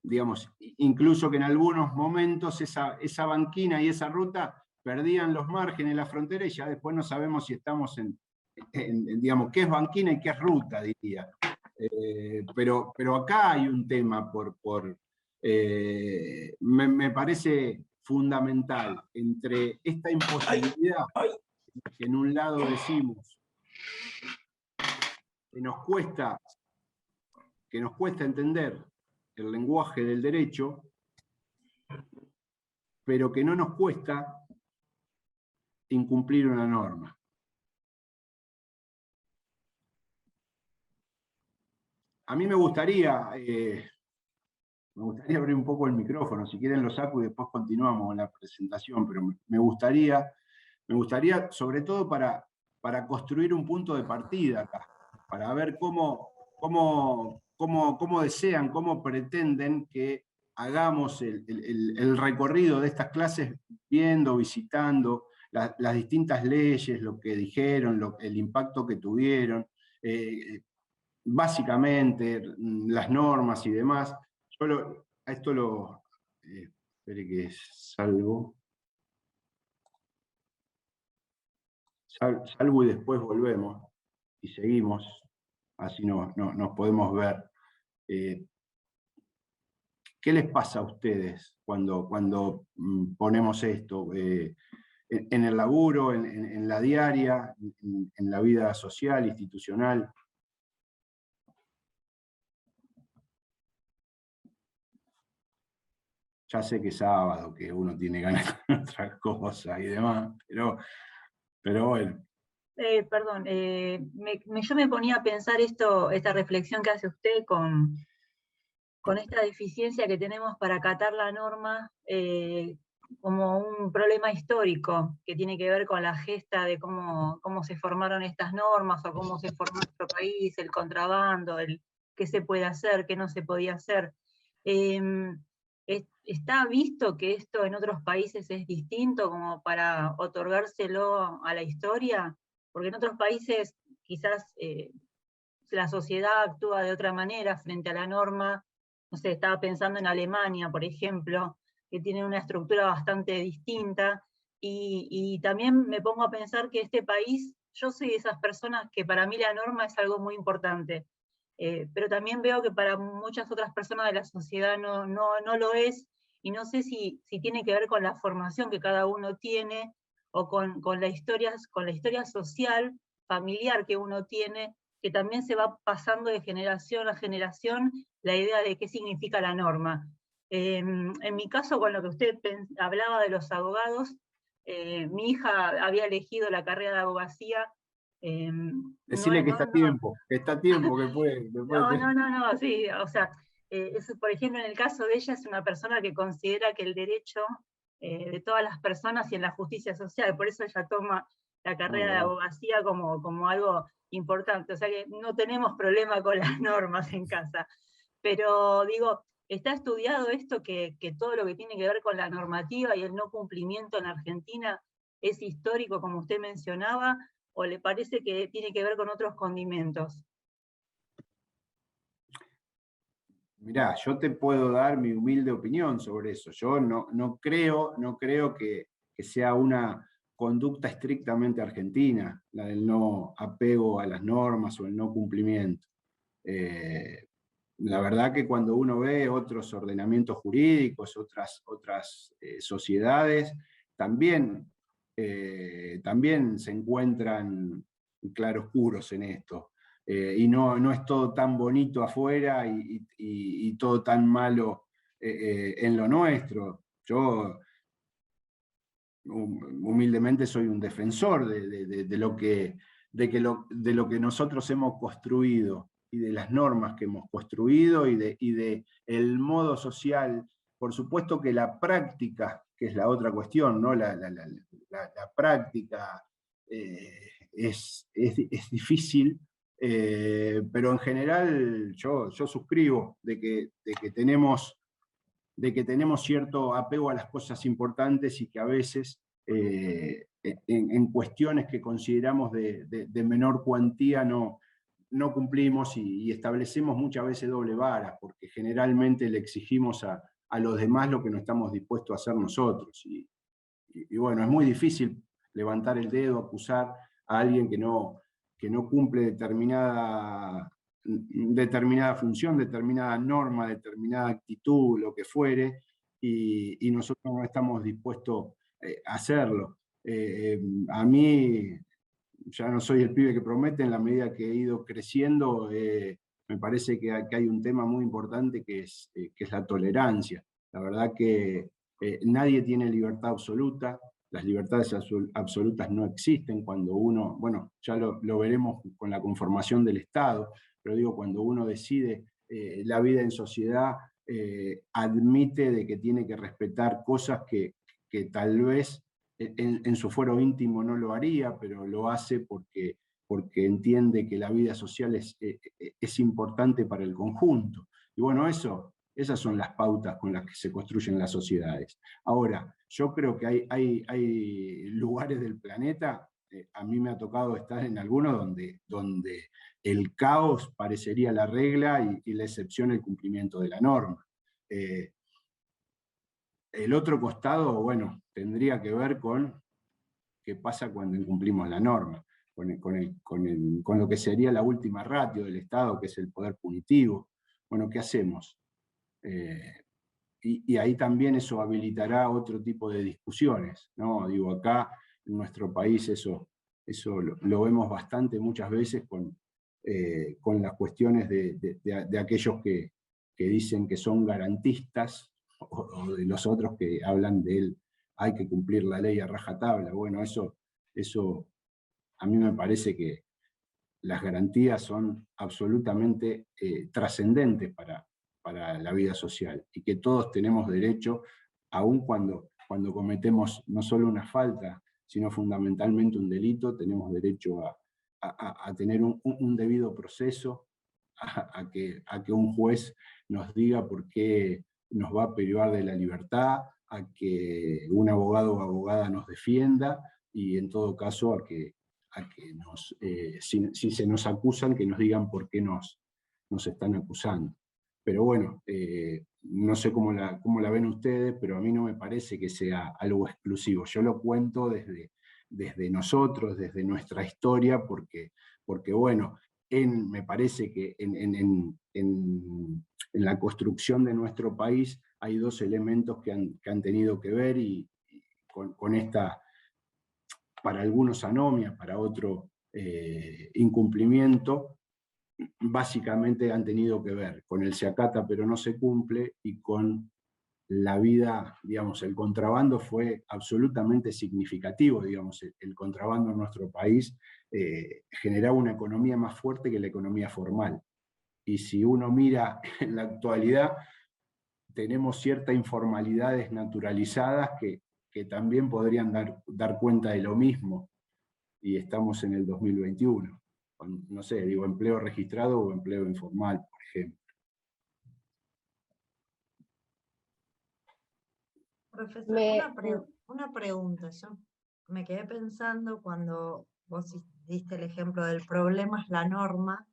S2: digamos, incluso que en algunos momentos esa banquina y esa ruta perdían los márgenes, la frontera, y ya después no sabemos si estamos digamos, qué es banquina y qué es ruta, diría. Pero acá hay un tema me parece fundamental entre esta imposibilidad que en un lado decimos que nos cuesta entender el lenguaje del derecho, pero que no nos cuesta incumplir una norma. A mí me gustaría abrir un poco el micrófono, si quieren lo saco y después continuamos con la presentación, pero me gustaría sobre todo para construir un punto de partida acá, para ver cómo desean, cómo pretenden que hagamos el recorrido de estas clases, viendo, visitando las distintas leyes, lo que dijeron, el impacto que tuvieron, básicamente las normas y demás. Espere que salgo y después volvemos y seguimos, así nos podemos ver. ¿Qué les pasa a ustedes cuando ponemos esto? En el laburo, en la diaria, en la vida social, institucional. Ya sé que es sábado, que uno tiene ganas de otras cosas y demás, pero bueno.
S3: Perdón, yo me ponía a pensar esta reflexión que hace usted con esta deficiencia que tenemos para acatar la norma como un problema histórico que tiene que ver con la gesta de cómo se formaron estas normas o cómo se formó nuestro país, el contrabando, qué se puede hacer, qué no se podía hacer. ¿Está visto que esto en otros países es distinto como para otorgárselo a la historia? Porque en otros países quizás la sociedad actúa de otra manera frente a la norma. No sé, estaba pensando en Alemania, por ejemplo, que tiene una estructura bastante distinta, y también me pongo a pensar que este país, yo soy de esas personas que para mí la norma es algo muy importante, pero también veo que para muchas otras personas de la sociedad no lo es, y no sé si tiene que ver con la formación que cada uno tiene, o con la historia social, familiar que uno tiene, que también se va pasando de generación a generación la idea de qué significa la norma. En mi caso, con lo que usted hablaba de los abogados, mi hija había elegido la carrera de abogacía.
S2: Decirle que está a tiempo, que puede.
S3: No, sí, o sea, eso, por ejemplo, en el caso de ella, es una persona que considera que el derecho de todas las personas y en la justicia social, por eso ella toma la carrera de abogacía como algo importante, o sea que no tenemos problema con las normas en casa, pero digo, ¿está estudiado esto que todo lo que tiene que ver con la normativa y el no cumplimiento en Argentina es histórico, como usted mencionaba, o le parece que tiene que ver con otros condimentos?
S2: Mirá, yo te puedo dar mi humilde opinión sobre eso. Yo no creo que sea una conducta estrictamente argentina, la del no apego a las normas o el no cumplimiento. La verdad que cuando uno ve otros ordenamientos jurídicos, otras sociedades, también se encuentran claroscuros en esto. Y no es todo tan bonito afuera y todo tan malo en lo nuestro. Yo humildemente soy un defensor de lo que nosotros hemos construido y de las normas que hemos construido y de el modo social. Por supuesto que la práctica, que es la otra cuestión, ¿no? La práctica es difícil, pero en general yo suscribo de que tenemos que tenemos cierto apego a las cosas importantes y que a veces en cuestiones que consideramos de menor cuantía no cumplimos y establecemos muchas veces doble vara, porque generalmente le exigimos a los demás lo que no estamos dispuestos a hacer nosotros. Y bueno, es muy difícil levantar el dedo, acusar a alguien que no cumple determinada función, determinada norma, determinada actitud, lo que fuere, y nosotros no estamos dispuestos a hacerlo. A mí, ya no soy el pibe que promete, en la medida que he ido creciendo, me parece que hay un tema muy importante que es la tolerancia. La verdad que nadie tiene libertad absoluta, las libertades absolutas no existen cuando uno, bueno, ya lo veremos con la conformación del Estado, pero digo, cuando uno decide la vida en sociedad, admite de que tiene que respetar cosas que tal vez en su fuero íntimo no lo haría, pero lo hace porque entiende que la vida social es importante para el conjunto. Y bueno, esas son las pautas con las que se construyen las sociedades. Ahora, yo creo que hay lugares del planeta, a mí me ha tocado estar en algunos donde el caos parecería la regla y la excepción el cumplimiento de la norma. El otro costado, bueno, tendría que ver con qué pasa cuando incumplimos la norma, con lo que sería la última ratio del Estado, que es el poder punitivo. Bueno, ¿qué hacemos? Y ahí también eso habilitará otro tipo de discusiones, ¿no? Digo, acá en nuestro país eso lo vemos bastante muchas veces con las cuestiones de aquellos que dicen que son garantistas, o de los otros que hablan de él, hay que cumplir la ley a rajatabla. Bueno, eso a mí me parece que las garantías son absolutamente trascendentes para la vida social, y que todos tenemos derecho, aun cuando cometemos no solo una falta, sino fundamentalmente un delito, tenemos derecho a tener un debido proceso, a que un juez nos diga por qué nos va a privar de la libertad, a que un abogado o abogada nos defienda, y en todo caso a que si se nos acusan, que nos digan por qué nos están acusando. Pero bueno, no sé cómo la ven ustedes, pero a mí no me parece que sea algo exclusivo. Yo lo cuento desde nosotros, desde nuestra historia, porque bueno, me parece que en la construcción de nuestro país hay dos elementos que han tenido que ver, y con esta, para algunos anomia, para otro incumplimiento, básicamente han tenido que ver con el se acata pero no se cumple, y con la vida, digamos, el contrabando fue absolutamente significativo, digamos, el contrabando en nuestro país generaba una economía más fuerte que la economía formal. Y si uno mira en la actualidad, tenemos ciertas informalidades naturalizadas que también podrían dar cuenta de lo mismo, y estamos en el 2021. No sé, digo, empleo registrado o empleo informal, por ejemplo.
S5: Profesor, una pregunta. Yo me quedé pensando cuando vos diste el ejemplo del problema es la norma,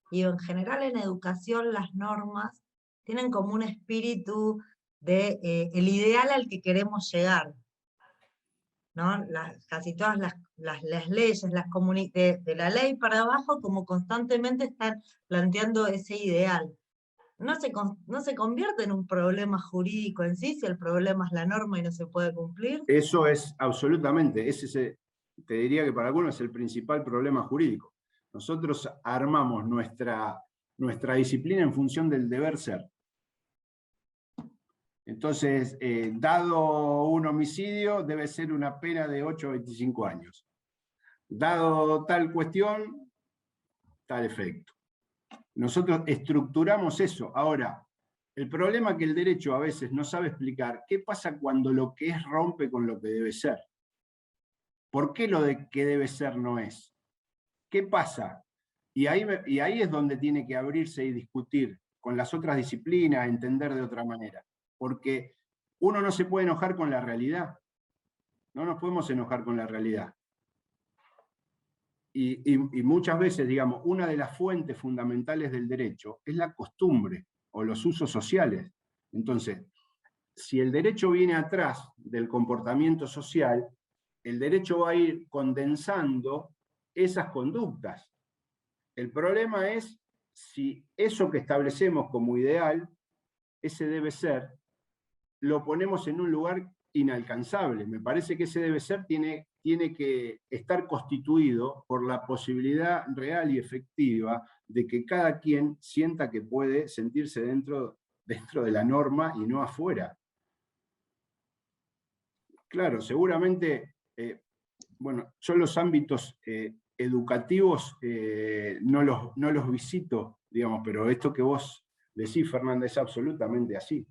S5: y en general en educación las normas tienen como un espíritu de el ideal al que queremos llegar, ¿no? Casi todas las leyes, de la ley para abajo, como constantemente están planteando ese ideal. No se convierte en un problema jurídico en sí, si el problema es la norma y no se puede cumplir.
S2: Eso es absolutamente, te diría que para algunos es el principal problema jurídico. Nosotros armamos nuestra disciplina en función del deber ser. Entonces, dado un homicidio, debe ser una pena de 8 a 25 años. Dado tal cuestión, tal efecto. Nosotros estructuramos eso. Ahora, el problema es que el derecho a veces no sabe explicar qué pasa cuando lo que es rompe con lo que debe ser. ¿Por qué lo de que debe ser no es? ¿Qué pasa? Y ahí es donde tiene que abrirse y discutir con las otras disciplinas, entender de otra manera. porque uno no se puede enojar con la realidad. No nos podemos enojar con la realidad. Y muchas veces, digamos, una de las fuentes fundamentales del derecho es la costumbre o los usos sociales. Entonces, si el derecho viene atrás del comportamiento social, el derecho va a ir condensando esas conductas. El problema es si eso que establecemos como ideal, ese debe ser, lo ponemos en un lugar inalcanzable. Me parece que ese debe ser tiene que estar constituido por la posibilidad real y efectiva de que cada quien sienta que puede sentirse dentro de la norma y no afuera. Claro, seguramente, bueno, yo los ámbitos educativos no los visito, digamos, pero esto que vos decís, Fernanda, es absolutamente así.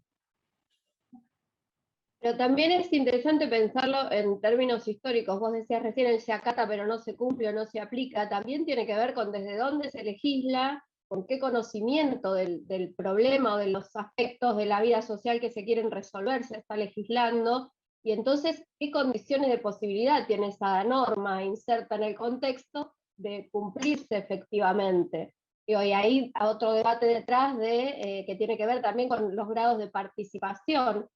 S6: Pero también es interesante pensarlo en términos históricos. Vos decías recién se acata pero no se cumple o no se aplica. También tiene que ver con desde dónde se legisla, con qué conocimiento del problema o de los aspectos de la vida social que se quieren resolver se está legislando, y entonces qué condiciones de posibilidad tiene esa norma inserta en el contexto de cumplirse efectivamente. Y ahí hay otro debate detrás que tiene que ver también con los grados de participación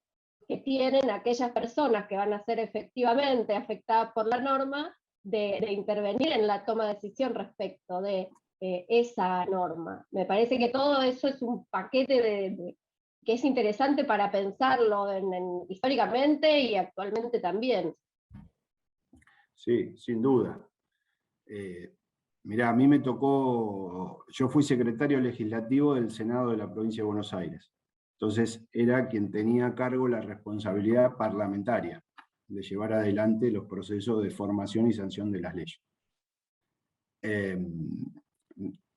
S6: que tienen aquellas personas que van a ser efectivamente afectadas por la norma de intervenir en la toma de decisión respecto de esa norma. Me parece que todo eso es un paquete que es interesante para pensarlo históricamente y actualmente también.
S2: Sí, sin duda. Mirá, a mí me tocó, yo fui secretario legislativo del Senado de la provincia de Buenos Aires. Entonces era quien tenía a cargo la responsabilidad parlamentaria de llevar adelante los procesos de formación y sanción de las leyes.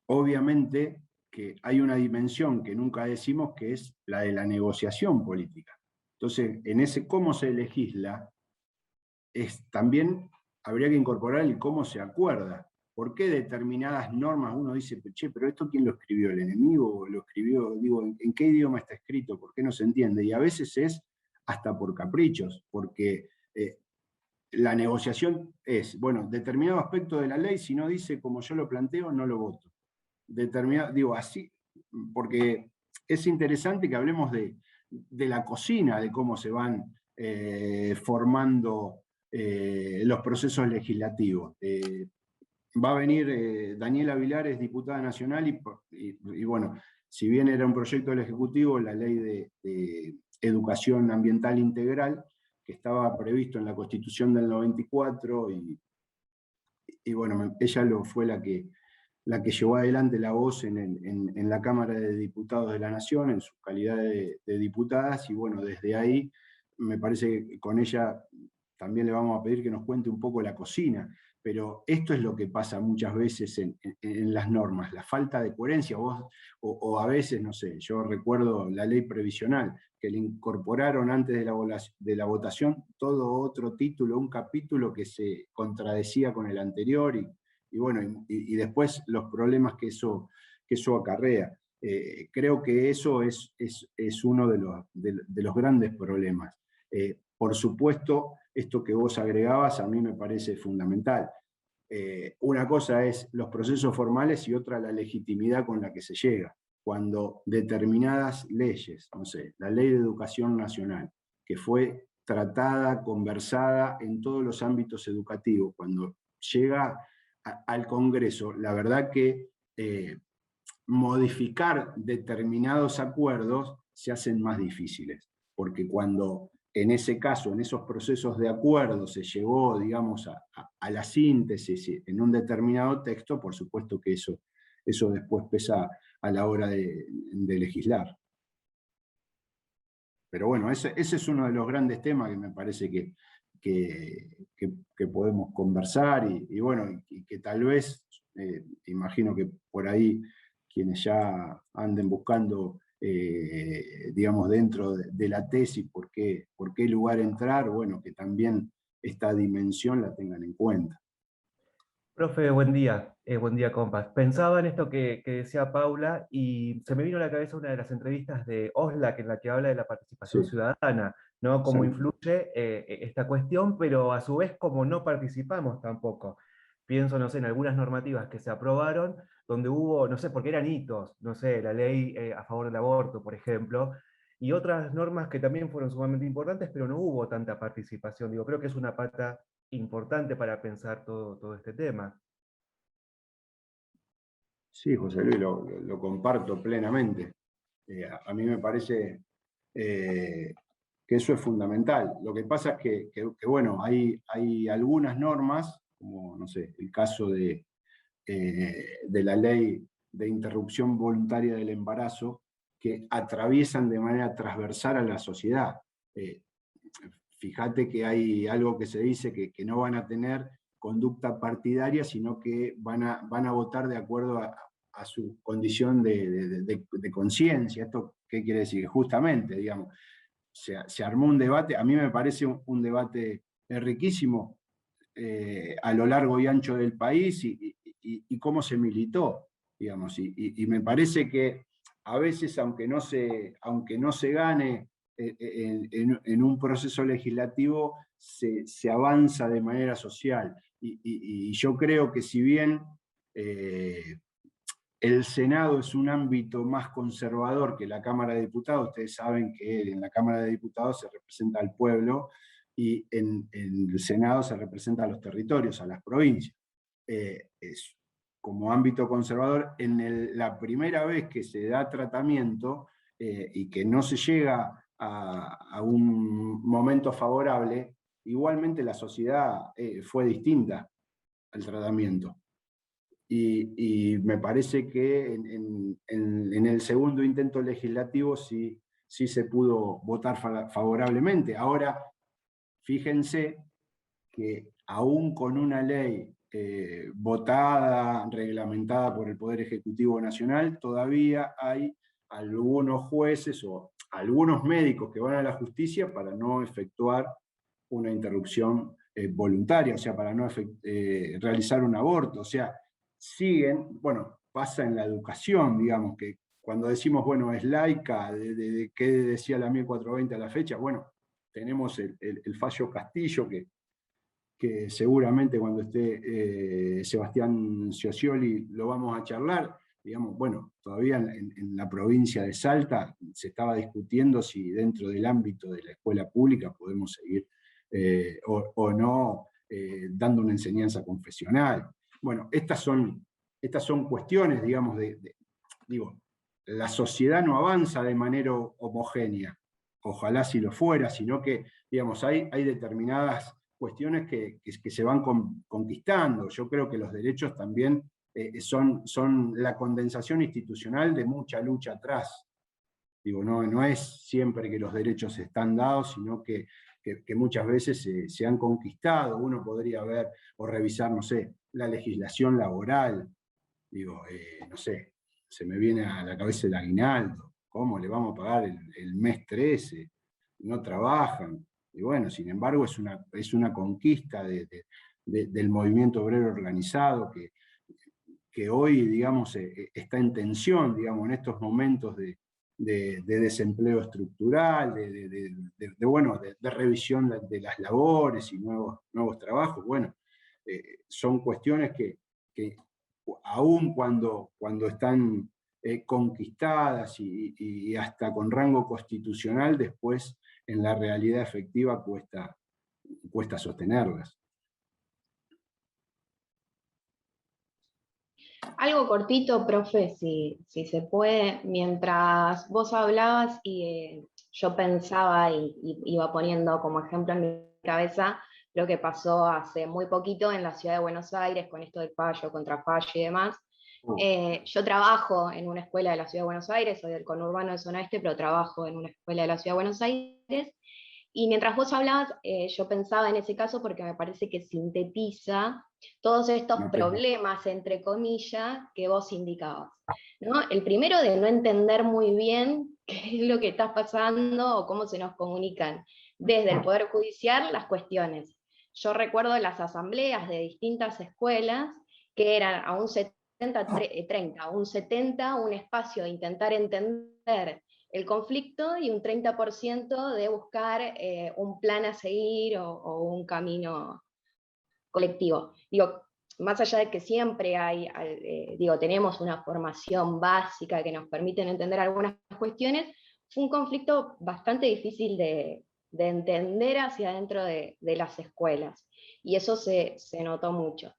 S2: Obviamente que hay una dimensión que nunca decimos, que es la de la negociación política. Entonces, en ese cómo se legisla, también habría que incorporar el cómo se acuerda. ¿Por qué determinadas normas uno dice, che, pero esto quién lo escribió? ¿El enemigo lo escribió? Digo, ¿en qué idioma está escrito? ¿Por qué no se entiende? Y a veces es hasta por caprichos, porque la negociación es, bueno, determinado aspecto de la ley, si no dice como yo lo planteo, no lo voto. Digo, así, porque es interesante que hablemos de la cocina, de cómo se van formando los procesos legislativos. Va a venir Daniela Vilares, diputada nacional, y bueno, si bien era un proyecto del Ejecutivo, la ley de educación ambiental integral, que estaba previsto en la Constitución del 94, y bueno, ella fue la que llevó adelante la voz en la Cámara de Diputados de la Nación, en su calidad de diputadas, y bueno, desde ahí me parece que con ella también le vamos a pedir que nos cuente un poco la cocina, pero esto es lo que pasa muchas veces en las normas, la falta de coherencia, o a veces, no sé, yo recuerdo la ley previsional, que le incorporaron antes de la votación todo otro título, un capítulo que se contradecía con el anterior, y bueno, y después los problemas que eso acarrea. Creo que eso es uno de los grandes problemas. Por supuesto, esto que vos agregabas a mí me parece fundamental. Una cosa es los procesos formales y otra la legitimidad con la que se llega. Cuando determinadas leyes, no sé, la Ley de Educación Nacional, que fue tratada, conversada en todos los ámbitos educativos, cuando llega al Congreso, la verdad que modificar determinados acuerdos se hacen más difíciles, porque cuando en ese caso, en esos procesos de acuerdo se llegó, digamos, a la síntesis en un determinado texto, por supuesto que eso después pesa a la hora de legislar. Pero bueno, ese es uno de los grandes temas que me parece que podemos conversar, y bueno, y que tal vez, imagino que por ahí quienes ya anden buscando, digamos, dentro de la tesis, por qué lugar entrar, bueno, que también esta dimensión la tengan en cuenta.
S7: Profe, buen día, compas. Pensaba en esto que decía Paula y se me vino a la cabeza una de las entrevistas de Oslak en la que habla de la participación
S2: Sí,
S7: ciudadana, ¿no? Cómo
S2: sí.
S7: influye esta cuestión, pero a su vez cómo no participamos tampoco. Pienso, no sé, en algunas normativas que se aprobaron donde hubo, no sé, porque eran hitos, no sé, la ley a favor del aborto, por ejemplo, y otras normas que también fueron sumamente importantes, pero no hubo tanta participación. Digo, creo que es una pata importante para pensar todo este tema.
S2: Sí, José Luis, lo comparto plenamente. A mí me parece que eso es fundamental. Lo que pasa es que, bueno, hay algunas normas, como, no sé, el caso de la ley de interrupción voluntaria del embarazo, que atraviesan de manera transversal a la sociedad. Eh, Fíjate que hay algo que se dice que no van a tener conducta partidaria, sino que van a votar de acuerdo a su condición de conciencia. ¿Esto qué quiere decir? Justamente, digamos, se armó un debate, a mí me parece un debate riquísimo a lo largo y ancho del país y cómo se militó, digamos, y me parece que a veces, aunque no se gane en un proceso legislativo, se avanza de manera social. Y yo creo que si bien el Senado es un ámbito más conservador que la Cámara de Diputados, ustedes saben que en la Cámara de Diputados se representa al pueblo y en el Senado se representa a los territorios, a las provincias. Es como ámbito conservador, la primera vez que se da tratamiento y que no se llega a un momento favorable, igualmente la sociedad fue distinta al tratamiento. Y me parece que en el segundo intento legislativo sí se pudo votar favorablemente. Ahora, fíjense que aún con una ley votada, reglamentada por el Poder Ejecutivo Nacional, todavía hay algunos jueces o algunos médicos que van a la justicia para no efectuar una interrupción voluntaria, o sea, para no realizar un aborto. O sea, siguen, bueno, pasa en la educación, digamos, que cuando decimos, bueno, es laica, de qué decía la 1420 a la fecha, bueno, tenemos el fallo Castillo, que seguramente cuando esté Sebastián Scioscioli lo vamos a charlar. Digamos, bueno, todavía en la provincia de Salta se estaba discutiendo si dentro del ámbito de la escuela pública podemos seguir o no dando una enseñanza confesional. Bueno, estas son cuestiones, digamos, digo, la sociedad no avanza de manera homogénea, ojalá si lo fuera, sino que, digamos, hay determinadas cuestiones que se van conquistando. Yo creo que los derechos también son la condensación institucional de mucha lucha atrás. Digo, no es siempre que los derechos están dados, sino que muchas veces se han conquistado. Uno podría ver o revisar, no sé, la legislación laboral. Digo, no sé, se me viene a la cabeza el aguinaldo. ¿Cómo le vamos a pagar el mes 13? No trabajan. Y bueno, sin embargo, es una conquista del movimiento obrero organizado que hoy, digamos, está en tensión, digamos, en estos momentos de desempleo estructural, de revisión de las labores y nuevos trabajos. Bueno, son cuestiones que aún cuando están conquistadas y hasta con rango constitucional, después en la realidad efectiva cuesta sostenerlas.
S8: Algo cortito, profe, si se puede, mientras vos hablabas y yo pensaba y iba poniendo como ejemplo en mi cabeza lo que pasó hace muy poquito en la ciudad de Buenos Aires con esto del fallo, contra fallo y demás. Yo trabajo en una escuela de la ciudad de Buenos Aires, soy del conurbano de Zona Este, pero trabajo en una escuela de la ciudad de Buenos Aires. Y mientras vos hablabas, yo pensaba en ese caso porque me parece que sintetiza todos estos problemas, entre comillas, que vos indicabas, ¿no? El primero de no entender muy bien qué es lo que está pasando o cómo se nos comunican desde el Poder Judicial las cuestiones. Yo recuerdo las asambleas de distintas escuelas que eran a un 70-30, un 70 un espacio de intentar entender el conflicto y un 30% de buscar un plan a seguir o un camino colectivo. Digo, más allá de que siempre tenemos una formación básica que nos permite entender algunas cuestiones, fue un conflicto bastante difícil de entender hacia adentro de las escuelas, y eso se notó mucho.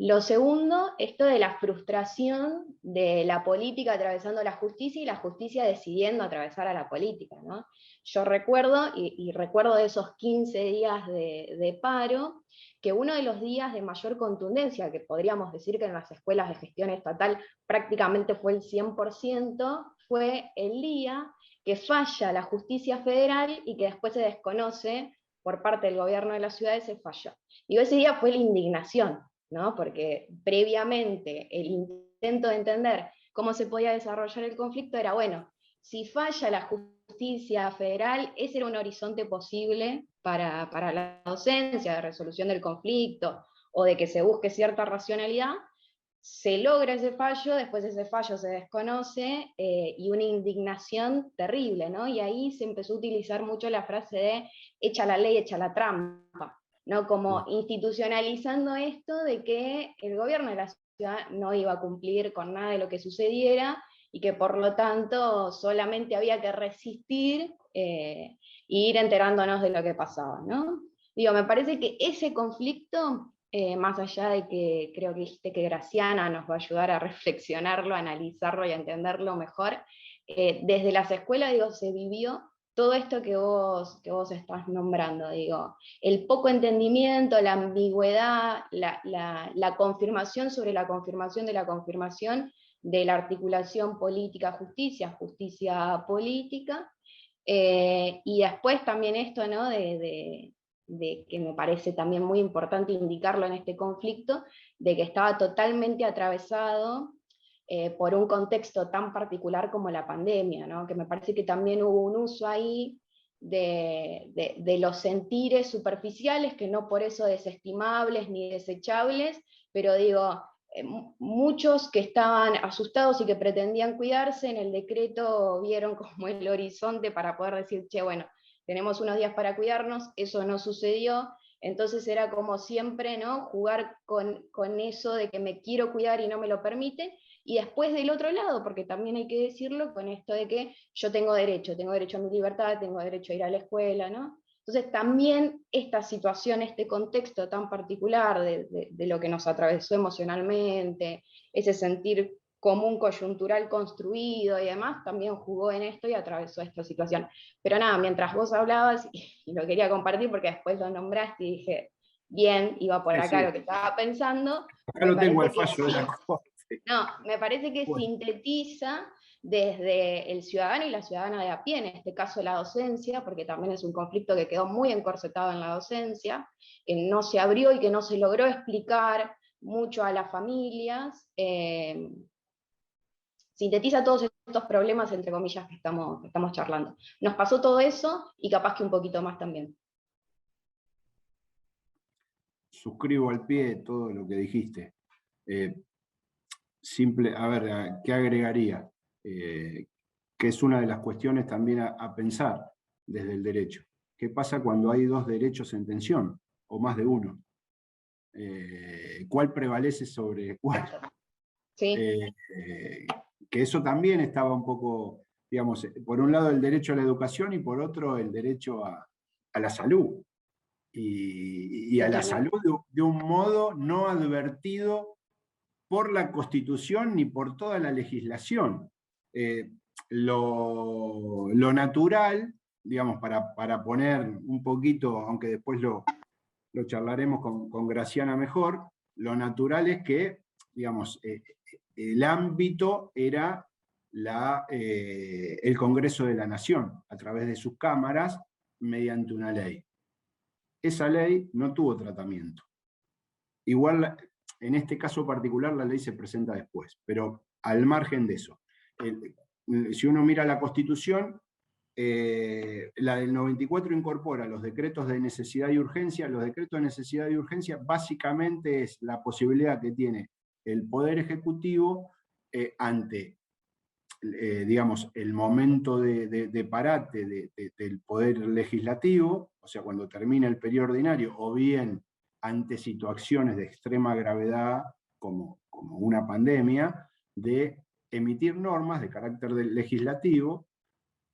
S8: Lo segundo, esto de la frustración de la política atravesando la justicia y la justicia decidiendo atravesar a la política, ¿no? Yo recuerdo, y recuerdo de esos 15 días de paro, que uno de los días de mayor contundencia, que podríamos decir que en las escuelas de gestión estatal prácticamente fue el 100%, fue el día que falla la justicia federal y que después se desconoce por parte del gobierno de la ciudad ese fallo. Y ese día fue la indignación, ¿no? Porque previamente el intento de entender cómo se podía desarrollar el conflicto era, bueno, si falla la justicia federal, ese era un horizonte posible para la docencia, de resolución del conflicto, o de que se busque cierta racionalidad. Se logra ese fallo, después ese fallo se desconoce, y una indignación terrible, ¿no? Y ahí se empezó a utilizar mucho la frase de echa la ley, echa la trampa, ¿no? Como institucionalizando esto de que el gobierno de la ciudad no iba a cumplir con nada de lo que sucediera, y que por lo tanto solamente había que resistir e ir enterándonos de lo que pasaba, ¿no? Digo, me parece que ese conflicto, más allá de que creo que Graciana nos va a ayudar a reflexionarlo, a analizarlo y a entenderlo mejor, desde las escuelas, digo, se vivió todo esto que vos estás nombrando, digo, el poco entendimiento, la ambigüedad, la confirmación sobre la confirmación de la confirmación de la articulación política-justicia, justicia-política, y después también esto, ¿no? de que me parece también muy importante indicarlo en este conflicto, de que estaba totalmente atravesado por un contexto tan particular como la pandemia, ¿no? Que me parece que también hubo un uso ahí de los sentires superficiales, que no por eso desestimables ni desechables, pero digo, muchos que estaban asustados y que pretendían cuidarse, en el decreto vieron como el horizonte para poder decir, che, bueno, tenemos unos días para cuidarnos, eso no sucedió, entonces era como siempre, ¿no? Jugar con eso de que me quiero cuidar y no me lo permite, y después del otro lado, porque también hay que decirlo, con esto de que yo tengo derecho a mi libertad, tengo derecho a ir a la escuela, ¿no? Entonces también esta situación, este contexto tan particular de lo que nos atravesó emocionalmente, ese sentir común coyuntural construido y demás, también jugó en esto y atravesó esta situación. Pero nada, mientras vos hablabas, y lo quería compartir porque después lo nombraste y dije, bien, iba por acá lo que estaba pensando.
S2: Acá lo tengo el fallo de la Corte.
S8: No, me parece que sintetiza desde el ciudadano y la ciudadana de a pie, en este caso la docencia, porque también es un conflicto que quedó muy encorsetado en la docencia, que no se abrió y que no se logró explicar mucho a las familias. Sintetiza todos estos problemas, entre comillas, que estamos charlando. Nos pasó todo eso y capaz que un poquito más también.
S2: Suscribo al pie todo lo que dijiste. A ver, ¿qué agregaría? Que es una de las cuestiones también a pensar desde el derecho. ¿Qué pasa cuando hay dos derechos en tensión, o más de uno? ¿Cuál prevalece sobre cuál?
S8: Sí.
S2: Que eso también estaba un poco, digamos, por un lado el derecho a la educación y por otro el derecho a la salud. Y a la salud de un modo no advertido por la Constitución ni por toda la legislación. Lo natural, digamos, para poner un poquito, aunque después lo charlaremos con Graciana mejor, lo natural es que, digamos, el ámbito era el Congreso de la Nación, a través de sus cámaras, mediante una ley. Esa ley no tuvo tratamiento. Igual, en este caso particular, la ley se presenta después, pero al margen de eso. Si uno mira la Constitución, la del 94 incorpora los decretos de necesidad y urgencia. Los decretos de necesidad y urgencia básicamente es la posibilidad que tiene el Poder Ejecutivo ante digamos, el momento de parate del Poder Legislativo, o sea, cuando termina el periodo ordinario, o bien ante situaciones de extrema gravedad, como una pandemia, de emitir normas de carácter legislativo,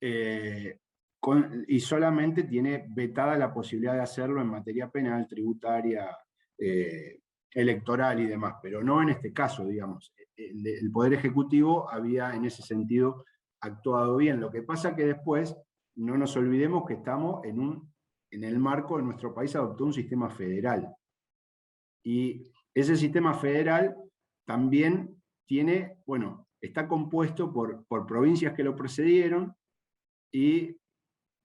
S2: y solamente tiene vetada la posibilidad de hacerlo en materia penal, tributaria, electoral y demás, pero no en este caso, digamos. El Poder Ejecutivo había en ese sentido actuado bien. Lo que pasa que después no nos olvidemos que estamos en el marco de nuestro país adoptó un sistema federal. Y ese sistema federal también tiene, bueno, está compuesto por provincias que lo precedieron, y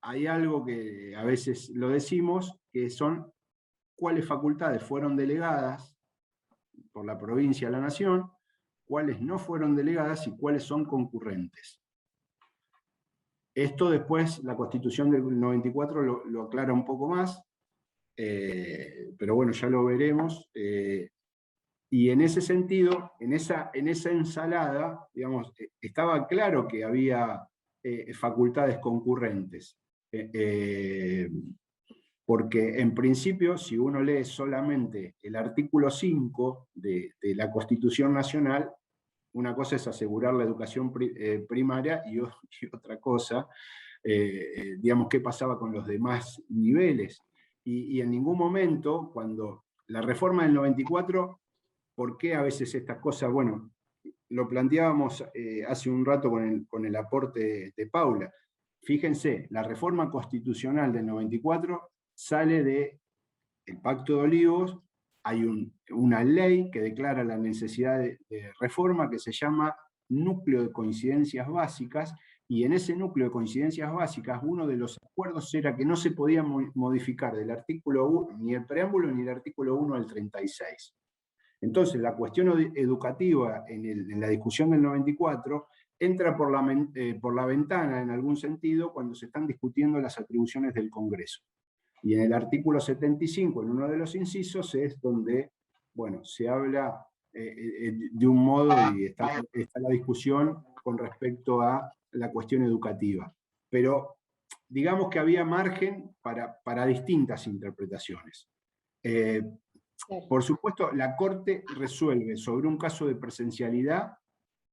S2: hay algo que a veces lo decimos, que son cuáles facultades fueron delegadas por la provincia a la nación, cuáles no fueron delegadas y cuáles son concurrentes. Esto después la Constitución del 94 lo aclara un poco más, pero bueno, ya lo veremos. Y en ese sentido, en esa ensalada, digamos, estaba claro que había facultades concurrentes. Porque en principio, si uno lee solamente el artículo 5 de la Constitución Nacional, una cosa es asegurar la educación primaria y otra cosa, digamos, qué pasaba con los demás niveles. Y en ningún momento, cuando la reforma del 94, ¿por qué a veces estas cosas? Bueno, lo planteábamos hace un rato con el aporte de Paula. Fíjense, la reforma constitucional del 94 sale del Pacto de Olivos, hay una ley que declara la necesidad de reforma que se llama Núcleo de Coincidencias Básicas, y en ese núcleo de coincidencias básicas uno de los acuerdos era que no se podía modificar del artículo 1, ni el preámbulo ni el artículo 1 al 36. Entonces la cuestión educativa en la discusión del 94 entra por la ventana en algún sentido cuando se están discutiendo las atribuciones del Congreso. Y en el artículo 75, en uno de los incisos, es donde, bueno, se habla de un modo, y está la discusión con respecto a la cuestión educativa. Pero digamos que había margen para distintas interpretaciones. Por supuesto, la Corte resuelve sobre un caso de presencialidad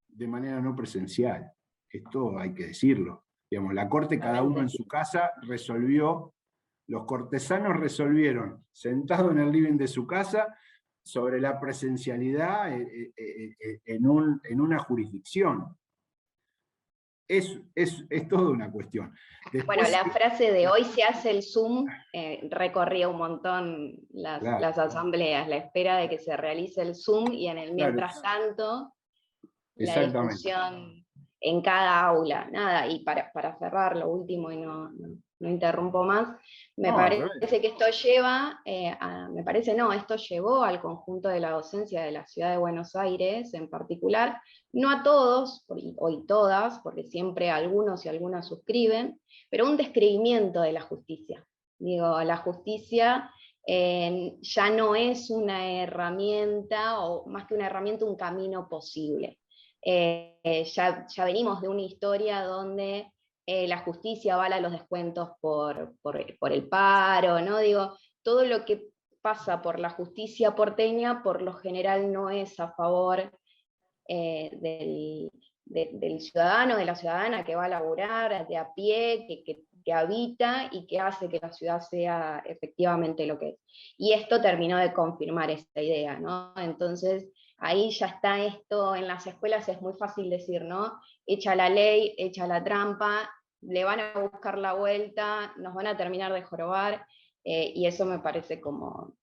S2: de manera no presencial. Esto hay que decirlo. Digamos, la Corte, cada uno en su casa, resolvió. Los cortesanos resolvieron, sentado en el living de su casa, sobre la presencialidad en una jurisdicción. Es toda una cuestión.
S8: Después, bueno, la frase de hoy se hace el Zoom, recorría un montón las asambleas, la espera de que se realice el Zoom, y en el mientras tanto, la discusión en cada aula. Nada, y para cerrar lo último y no interrumpo más, me parece que esto lleva, esto llevó al conjunto de la docencia de la Ciudad de Buenos Aires en particular, no a todos, y todas, porque siempre algunos y algunas suscriben, pero un descreimiento de la justicia. Digo, la justicia ya no es una herramienta, o más que una herramienta, un camino posible. Ya venimos de una historia donde la justicia avala los descuentos por el paro, ¿no? Digo, todo lo que pasa por la justicia porteña, por lo general no es a favor del ciudadano, de la ciudadana que va a laburar de a pie, que habita y que hace que la ciudad sea efectivamente lo que es. Y esto terminó de confirmar esta idea, ¿no? Entonces, ahí ya está esto, en las escuelas es muy fácil decir, ¿no? Echa la ley, echa la trampa, le van a buscar la vuelta, nos van a terminar de jorobar, y eso me parece como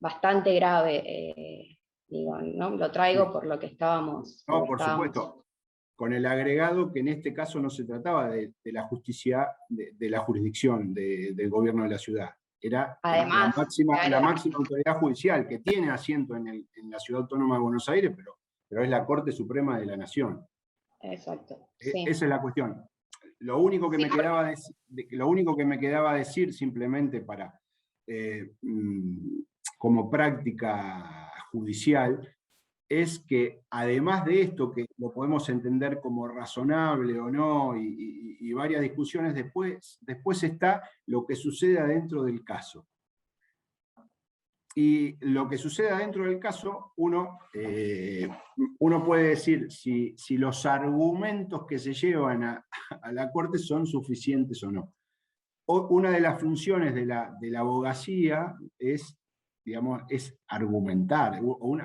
S8: bastante grave, digo, ¿no? Lo traigo por lo que estábamos.
S2: No, por supuesto, con el agregado que en este caso no se trataba de la justicia, de la jurisdicción del gobierno de la ciudad. Era además, la máxima autoridad judicial, que tiene asiento en la Ciudad Autónoma de Buenos Aires, pero es la Corte Suprema de la Nación.
S8: Exacto. Sí.
S2: Esa es la cuestión. Lo único que me quedaba decir simplemente para como práctica judicial es que además de esto, que lo podemos entender como razonable o no, y varias discusiones después está lo que sucede adentro del caso. Y lo que sucede adentro del caso, uno puede decir si los argumentos que se llevan a la Corte son suficientes o no. Una de las funciones de la abogacía es, digamos, es argumentar,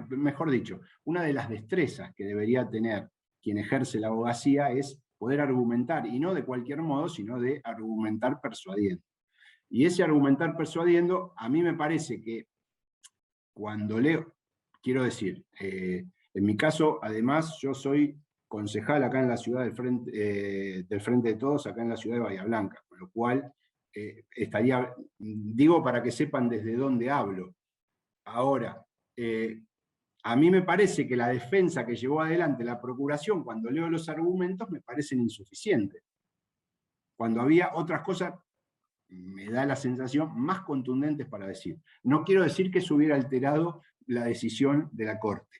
S2: mejor dicho, una de las destrezas que debería tener quien ejerce la abogacía es poder argumentar, y no de cualquier modo, sino de argumentar persuadiendo. Y ese argumentar persuadiendo, a mí me parece que cuando leo, quiero decir, en mi caso, además, yo soy concejal acá en la ciudad del Frente de Todos, acá en la ciudad de Bahía Blanca, con lo cual digo para que sepan desde dónde hablo. Ahora, a mí me parece que la defensa que llevó adelante la Procuración, cuando leo los argumentos, me parecen insuficientes. Cuando había otras cosas, me da la sensación, más contundentes para decir. No quiero decir que eso hubiera alterado la decisión de la Corte.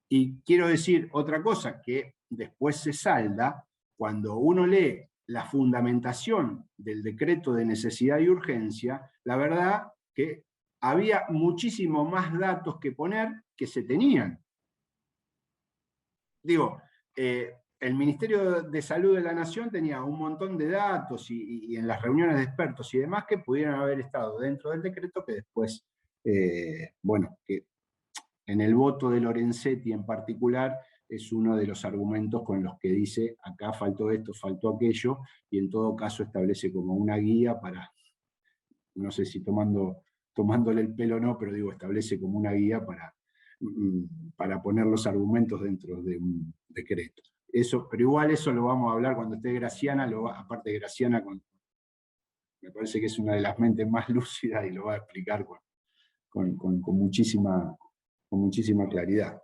S2: Y quiero decir otra cosa, que después se salda cuando uno lee la fundamentación del decreto de necesidad y urgencia. La verdad que había muchísimo más datos que poner que se tenían. Digo, el Ministerio de Salud de la Nación tenía un montón de datos y en las reuniones de expertos y demás que pudieran haber estado dentro del decreto, que después, bueno, que en el voto de Lorenzetti en particular es uno de los argumentos con los que dice acá faltó esto, faltó aquello, y en todo caso establece como una guía para, no sé si tomándole el pelo o no, pero digo, establece como una guía para poner los argumentos dentro de un decreto. Eso, pero igual eso lo vamos a hablar cuando esté Graciana, aparte de Graciana, me parece que es una de las mentes más lúcidas y lo va a explicar con muchísima claridad.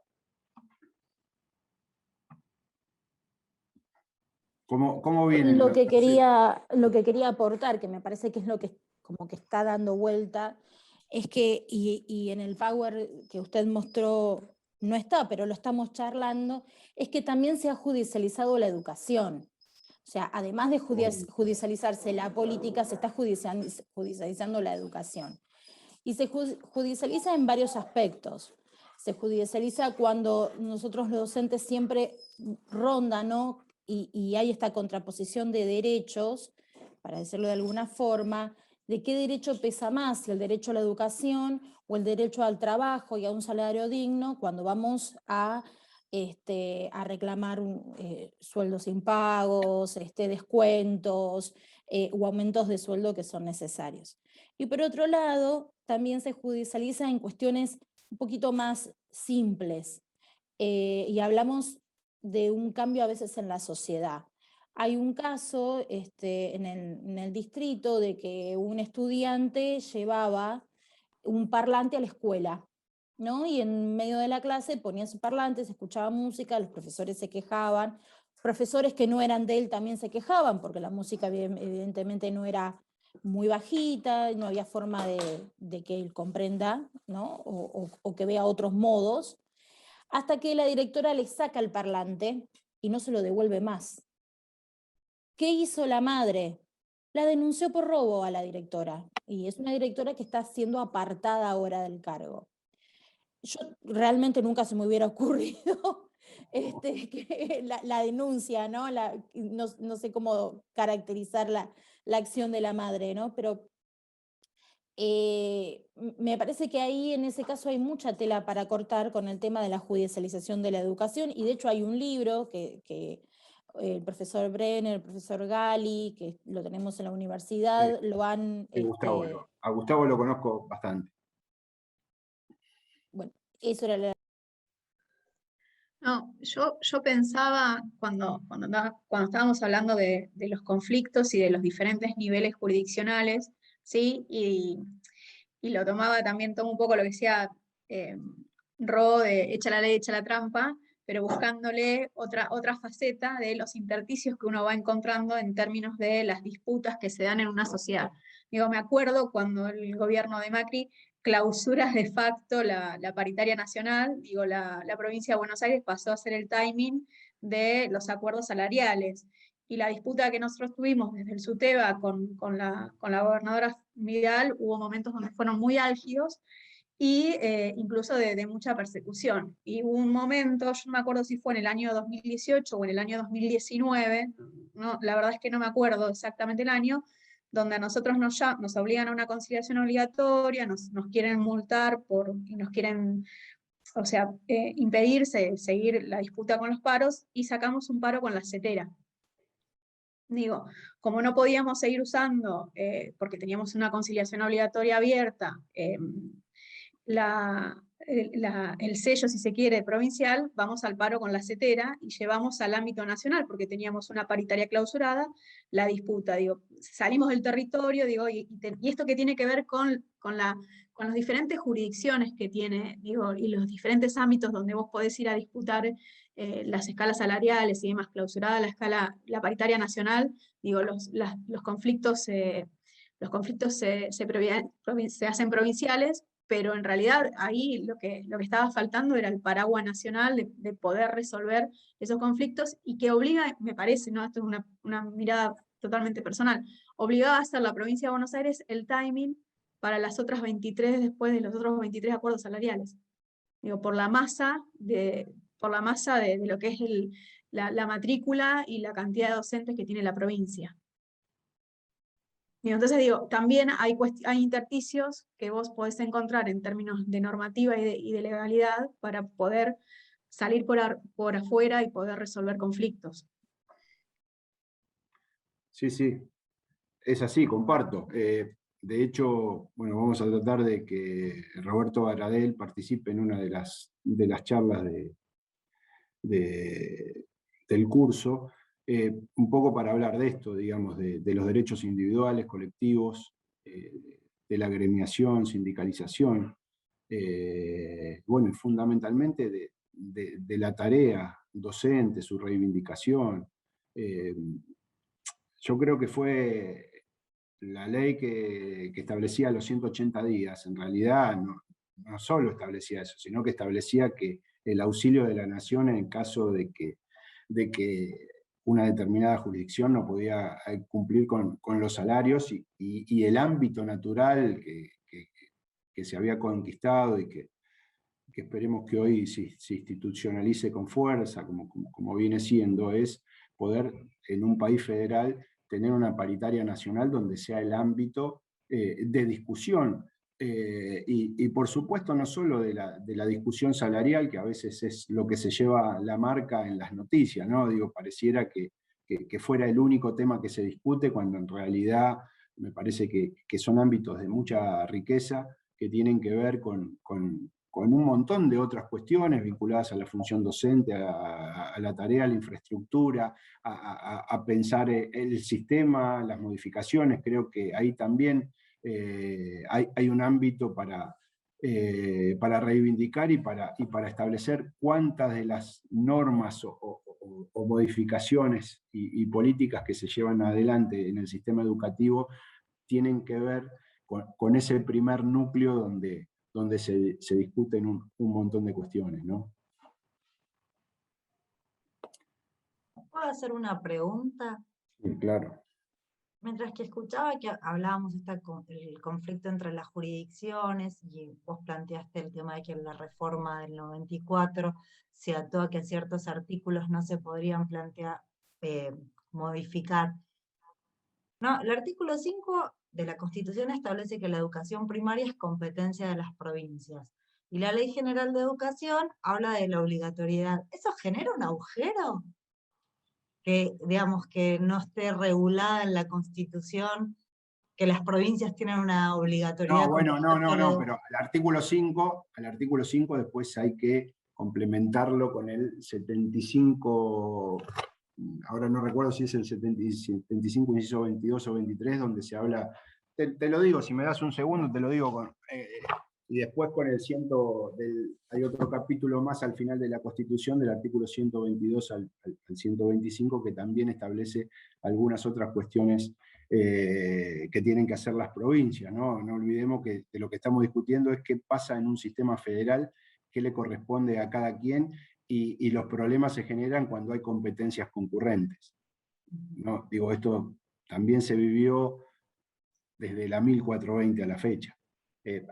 S2: ¿Cómo viene?
S9: Lo que quería aportar, que me parece que es lo que como que está dando vuelta, es que, y en el Power que usted mostró no está, pero lo estamos charlando, es que también se ha judicializado la educación. O sea, además de judicializarse la política, se está judicializando la educación. Y se judicializa en varios aspectos. Se judicializa cuando nosotros los docentes siempre rondan, ¿no? Y hay esta contraposición de derechos, para decirlo de alguna forma, de qué derecho pesa más, si el derecho a la educación o el derecho al trabajo y a un salario digno, cuando vamos a reclamar sueldos impagos, descuentos o aumentos de sueldo que son necesarios. Y por otro lado, también se judicializa en cuestiones un poquito más simples, y hablamos de un cambio a veces en la sociedad. Hay un caso en el distrito de que un estudiante llevaba un parlante a la escuela, ¿no? Y en medio de la clase ponía su parlante, se escuchaba música, los profesores se quejaban, profesores que no eran de él también se quejaban, porque la música evidentemente no era muy bajita, no había forma de que él comprenda, ¿no? O que vea otros modos, hasta que la directora le saca el parlante y no se lo devuelve más. ¿Qué hizo la madre? La denunció por robo a la directora, y es una directora que está siendo apartada ahora del cargo. Yo realmente nunca se me hubiera ocurrido que la denuncia, ¿no? No sé cómo caracterizar la acción de la madre, ¿no? Pero me parece que ahí en ese caso hay mucha tela para cortar con el tema de la judicialización de la educación, y de hecho hay un libro que el profesor Brenner, el profesor Gali, que lo tenemos en la universidad,
S2: Sí,
S9: lo han...
S2: a Gustavo lo conozco bastante.
S9: Bueno, eso era la...
S10: No, yo pensaba cuando estábamos hablando de los conflictos y de los diferentes niveles jurisdiccionales, ¿sí? Y tomo un poco lo que decía Ro de echa la ley, echa la trampa, pero buscándole otra faceta de los intersticios que uno va encontrando en términos de las disputas que se dan en una sociedad. Digo, me acuerdo cuando el gobierno de Macri clausuras de facto la paritaria nacional, digo, la provincia de Buenos Aires pasó a ser el timing de los acuerdos salariales. Y la disputa que nosotros tuvimos desde el SUTEBA con la gobernadora Vidal, hubo momentos donde fueron muy álgidos, y incluso de mucha persecución. Y hubo un momento, yo no me acuerdo si fue en el año 2018 o en el año 2019, no, la verdad es que no me acuerdo exactamente el año, donde a nosotros nos obligan a una conciliación obligatoria, nos quieren multar y nos quieren, o sea, impedir seguir la disputa con los paros, y sacamos un paro con la CETERA. Digo, como no podíamos seguir usando, porque teníamos una conciliación obligatoria abierta, el sello, si se quiere, provincial, vamos al paro con la CETERA y llevamos al ámbito nacional, porque teníamos una paritaria clausurada, la disputa. Digo, salimos del territorio, digo, y esto que tiene que ver con las diferentes jurisdicciones que tiene, digo, y los diferentes ámbitos donde vos podés ir a disputar las escalas salariales y demás, clausurada la paritaria nacional, digo, los conflictos se hacen provinciales, pero en realidad ahí lo que estaba faltando era el paraguas nacional de poder resolver esos conflictos, y que obliga, me parece, ¿no? Esto es una mirada totalmente personal, obligaba a hacer la provincia de Buenos Aires el timing para las otras 23, después de los otros 23 acuerdos salariales. Digo, por la masa de lo que es la matrícula y la cantidad de docentes que tiene la provincia. Y entonces digo, también hay intersticios que vos podés encontrar en términos de normativa y de legalidad para poder salir por afuera y poder resolver conflictos.
S2: Sí, sí, es así, comparto. De hecho, bueno, vamos a tratar de que Roberto Baradel participe en una de las charlas del curso, un poco para hablar de esto, digamos, de los derechos individuales, colectivos, de la agremiación, sindicalización, bueno, y fundamentalmente de la tarea docente, su reivindicación. Yo creo que fue la ley que establecía los 180 días, en realidad no solo establecía eso, sino que establecía que el auxilio de la nación en el caso de que una determinada jurisdicción no podía cumplir con los salarios y el ámbito natural que se había conquistado y que esperemos que hoy se institucionalice con fuerza, como viene siendo, es poder en un país federal tener una paritaria nacional donde sea el ámbito de discusión. Y por supuesto no solo de la discusión salarial, que a veces es lo que se lleva la marca en las noticias, ¿no? Digo, pareciera que fuera el único tema que se discute, cuando en realidad me parece que son ámbitos de mucha riqueza que tienen que ver con un montón de otras cuestiones vinculadas a la función docente, a la tarea, a la infraestructura, a pensar el sistema, las modificaciones. Creo que ahí también hay un ámbito para reivindicar y para establecer cuántas de las normas o modificaciones y políticas que se llevan adelante en el sistema educativo tienen que ver con ese primer núcleo donde se discuten un montón de cuestiones, ¿no?
S5: ¿Puedo hacer una pregunta?
S2: Sí, claro.
S5: Mientras que escuchaba que hablábamos el conflicto entre las jurisdicciones, y vos planteaste el tema de que la reforma del 94 se ató a que ciertos artículos no se podrían modificar. No, el artículo 5 de la Constitución establece que la educación primaria es competencia de las provincias. Y la Ley General de Educación habla de la obligatoriedad. ¿Eso genera un agujero? Que, digamos, que no esté regulada en la Constitución, que las provincias tienen una obligatoriedad.
S2: No, bueno, no, pero al artículo 5 después hay que complementarlo con el 75, ahora no recuerdo si es el 75, inciso 22 o 23, donde se habla, te lo digo, si me das un segundo, te lo digo, y después con el hay otro capítulo más al final de la Constitución, del artículo 122 al 125, que también establece algunas otras cuestiones que tienen que hacer las provincias, ¿no? No olvidemos que de lo que estamos discutiendo es qué pasa en un sistema federal, qué le corresponde a cada quien, y los problemas se generan cuando hay competencias concurrentes, ¿no? Digo, esto también se vivió desde la 1420 a la fecha.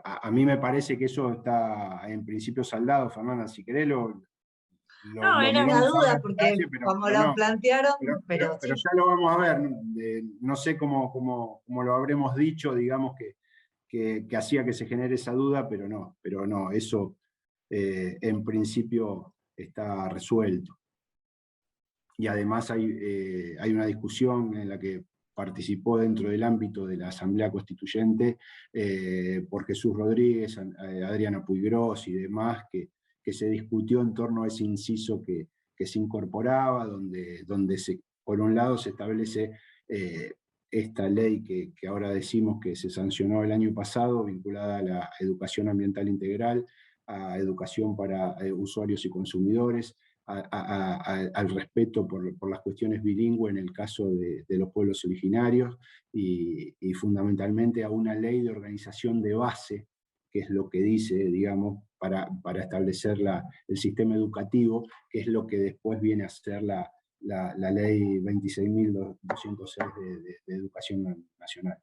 S2: A mí me parece que eso está en principio saldado. Fernanda, si querés
S5: No, era una duda, porque como lo plantearon, pero
S2: ya lo vamos a ver. No sé cómo lo habremos dicho, digamos, que hacía que se genere esa duda, pero no, eso en principio está resuelto. Y además hay una discusión en la que participó dentro del ámbito de la Asamblea Constituyente por Jesús Rodríguez, Adriana Puigros y demás, que se discutió en torno a ese inciso que se incorporaba, donde por un lado se establece esta ley que ahora decimos que se sancionó el año pasado, vinculada a la educación ambiental integral, a educación para usuarios y consumidores, al respeto por las cuestiones bilingües en el caso de los pueblos originarios, y fundamentalmente a una ley de organización de base, que es lo que dice, digamos, para establecer el sistema educativo, que es lo que después viene a ser la ley 26.206 de educación nacional.